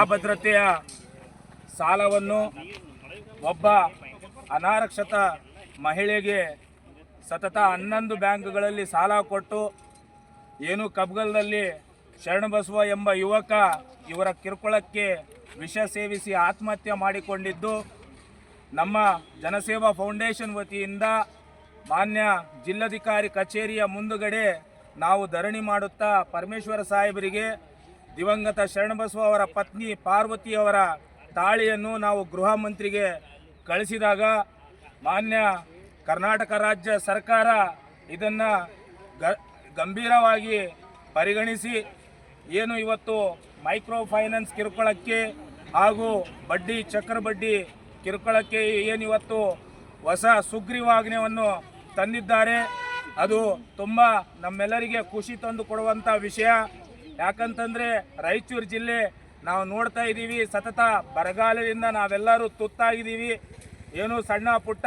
ಅಭದ್ರತೆಯ ಸಾಲವನ್ನು ಒಬ್ಬ ಅನಾರಕ್ಷಿತ ಮಹಿಳೆಗೆ ಸತತ 11 ಬ್ಯಾಂಕ್ಗಳಲ್ಲಿ ಸಾಲ ಕೊಟ್ಟು ಏನು ಕಬ್ಗಲ್ದಲ್ಲಿ ಶರಣಬಸವ ಎಂಬ ಯುವಕ ಇವರ ಕಿರುಕುಳಕ್ಕೆ ವಿಷ ಸೇವಿಸಿ ಆತ್ಮಹತ್ಯೆ ಮಾಡಿಕೊಂಡಿದ್ದು, ನಮ್ಮ ಜನಸೇವಾ ಫೌಂಡೇಶನ್ ವತಿಯಿಂದ ಮಾನ್ಯ ಜಿಲ್ಲಾಧಿಕಾರಿ ಕಚೇರಿಯ ಮುಂದುಗಡೆ ನಾವು ಧರಣಿ ಮಾಡುತ್ತಾ ಪರಮೇಶ್ವರ ಸಾಹೇಬರಿಗೆ ದಿವಂಗತ ಶರಣಬಸವ ಅವರ ಪತ್ನಿ ಪಾರ್ವತಿಯವರ ತಾಳಿಯನ್ನು ನಾವು ಗೃಹ ಮಂತ್ರಿಗೆ ಕಳಿಸಿದಾಗ ಮಾನ್ಯ ಕರ್ನಾಟಕ ರಾಜ್ಯ ಸರ್ಕಾರ ಇದನ್ನು ಗಂಭೀರವಾಗಿ ಪರಿಗಣಿಸಿ ಏನು ಇವತ್ತು ಮೈಕ್ರೋ ಫೈನಾನ್ಸ್ ಕಿರುಕುಳಕ್ಕೆ ಹಾಗೂ ಬಡ್ಡಿ ಚಕ್ರಬಡ್ಡಿ ಕಿರುಕುಳಕ್ಕೆ ಏನಿವತ್ತು ಹೊಸ ಸುಗ್ರೀವಾಜ್ಞೆಯನ್ನು ತಂದಿದ್ದಾರೆ. ಅದು ತುಂಬ ನಮ್ಮೆಲ್ಲರಿಗೆ ಖುಷಿ ತಂದು ಕೊಡುವಂಥ ವಿಷಯ. ಯಾಕಂತಂದರೆ ರಾಯಚೂರು ಜಿಲ್ಲೆ ನಾವು ನೋಡ್ತಾ ಇದ್ದೀವಿ, ಸತತ ಬರಗಾಲದಿಂದ ನಾವೆಲ್ಲರೂ ತುತ್ತಾಗಿದ್ದೀವಿ. ಏನು ಸಣ್ಣ ಪುಟ್ಟ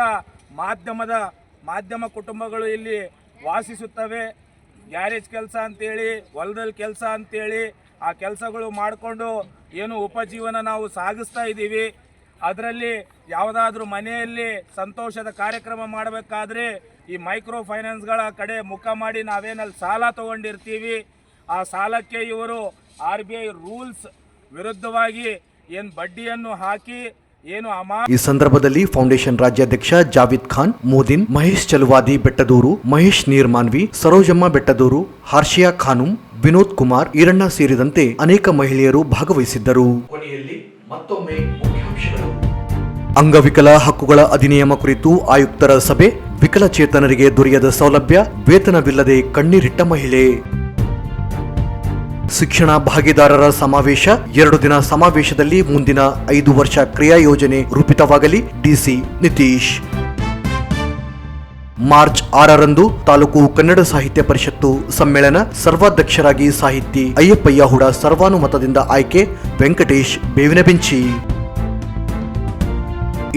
ಮಾಧ್ಯಮ ಕುಟುಂಬಗಳು ಇಲ್ಲಿ ವಾಸಿಸುತ್ತವೆ. ಗ್ಯಾರೇಜ್ ಕೆಲಸ ಅಂತೇಳಿ, ಹೊಲದಲ್ಲಿ ಕೆಲಸ ಅಂತೇಳಿ ಆ ಕೆಲಸಗಳು ಮಾಡಿಕೊಂಡು ಏನು ಉಪಜೀವನ ನಾವು ಸಾಗಿಸ್ತಾ ಇದ್ದೀವಿ. ಅದರಲ್ಲಿ ಯಾವುದಾದ್ರೂ ಮನೆಯಲ್ಲಿ ಸಂತೋಷದ ಕಾರ್ಯಕ್ರಮ ಮಾಡಬೇಕಾದ್ರೆ ಈ ಮೈಕ್ರೋ ಫೈನಾನ್ಸ್ಗಳ ಕಡೆ ಮುಖ ಮಾಡಿ ನಾವೇನಲ್ಲಿ ಸಾಲ ತಗೊಂಡಿರ್ತೀವಿ. ಆ ಸಾಲಕ್ಕೆ ಇವರು RBI ರೂಲ್ಸ್ ವಿರುದ್ಧವಾಗಿ ಏನು ಬಡ್ಡಿಯನ್ನು ಹಾಕಿ ಏನು ಈ ಸಂದರ್ಭದಲ್ಲಿ ಫೌಂಡೇಶನ್ ರಾಜ್ಯಾಧ್ಯಕ್ಷ ಜಾವಿದ್ ಖಾನ್, ಮೋದಿನ್, ಮಹೇಶ್ ಚಲವಾದಿ ಬೆಟ್ಟದೂರು, ಮಹೇಶ್ ನೀರ್ಮಾನ್ವಿ, ಸರೋಜಮ್ಮ ಬೆಟ್ಟದೂರು, ಹಾರ್ಷಿಯಾ ಖಾನುಂ, ವಿನೋದ್ ಕುಮಾರ್, ಈರಣ್ಣ ಸೇರಿದಂತೆ ಅನೇಕ ಮಹಿಳೆಯರು ಭಾಗವಹಿಸಿದ್ದರು. ಕೊನೆಯಲ್ಲಿ ಮತ್ತೊಮ್ಮೆ ಮುಖ್ಯಾಂಶಗಳು. ಅಂಗವಿಕಲ ಹಕ್ಕುಗಳ ಅಧಿನಿಯಮ ಕುರಿತು ಆಯುಕ್ತರ ಸಭೆ. ವಿಕಲಚೇತನರಿಗೆ ದೊರೆಯದ ಸೌಲಭ್ಯ, ವೇತನವಿಲ್ಲದೆ ಕಣ್ಣೀರಿಟ್ಟ ಮಹಿಳೆ. ಶಿಕ್ಷಣ ಭಾಗಿದಾರರ ಸಮಾವೇಶ. 2 ದಿನ ಸಮಾವೇಶದಲ್ಲಿ ಮುಂದಿನ 5 ವರ್ಷ ಕ್ರಿಯಾ ಯೋಜನೆ ರೂಪಿತವಾಗಲಿ. DC ನಿತೀಶ್. ಮಾರ್ಚ್ 6ರಂದು ತಾಲೂಕು ಕನ್ನಡ ಸಾಹಿತ್ಯ ಪರಿಷತ್ತು ಸಮ್ಮೇಳನ. ಸರ್ವಾಧ್ಯಕ್ಷರಾಗಿ ಸಾಹಿತಿ ಅಯ್ಯಪ್ಪಯ್ಯ ಹುಡ ಸರ್ವಾನುಮತದಿಂದ ಆಯ್ಕೆ. ವೆಂಕಟೇಶ್ ಬೇವಿನಬೆಂಚಿ.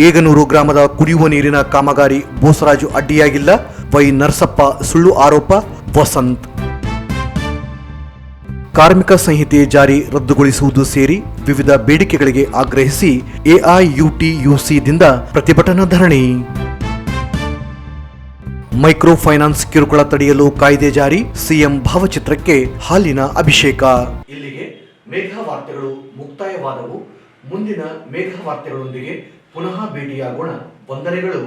ಏಗನೂರು ಗ್ರಾಮದ ಕುಡಿಯುವ ನೀರಿನ ಕಾಮಗಾರಿ ಬೋಸರಾಜು ಅಡ್ಡಿಯಾಗಿಲ್ಲ. ವೈ ನರಸಪ್ಪ ಸುಳ್ಳು ಆರೋಪ. ವಸಂತ್. ಕಾರ್ಮಿಕ ಸಂಹಿತೆ ಜಾರಿ ರದ್ದುಗೊಳಿಸುವುದು ಸೇರಿ ವಿವಿಧ ಬೇಡಿಕೆಗಳಿಗೆ ಆಗ್ರಹಿಸಿ AIUTUCದಿಂದ ಪ್ರತಿಭಟನಾ ಧರಣಿ. ಮೈಕ್ರೋ ಫೈನಾನ್ಸ್ ಕಿರುಕುಳ ತಡೆಯಲು ಕಾಯ್ದೆ ಜಾರಿ. CM ಭಾವಚಿತ್ರಕ್ಕೆ ಹಾಲಿನ ಅಭಿಷೇಕ. ಇಲ್ಲಿಗೆ ಮೇಘ ವಾರ್ತೆಗಳು ಮುಕ್ತಾಯವಾದವು. ಮುಂದಿನ ಮೇಘ ವಾರ್ತೆಗಳೊಂದಿಗೆ ಪುನಃ ಭೇಟಿಯಾಗೋಣ. ವಂದನೆಗಳು.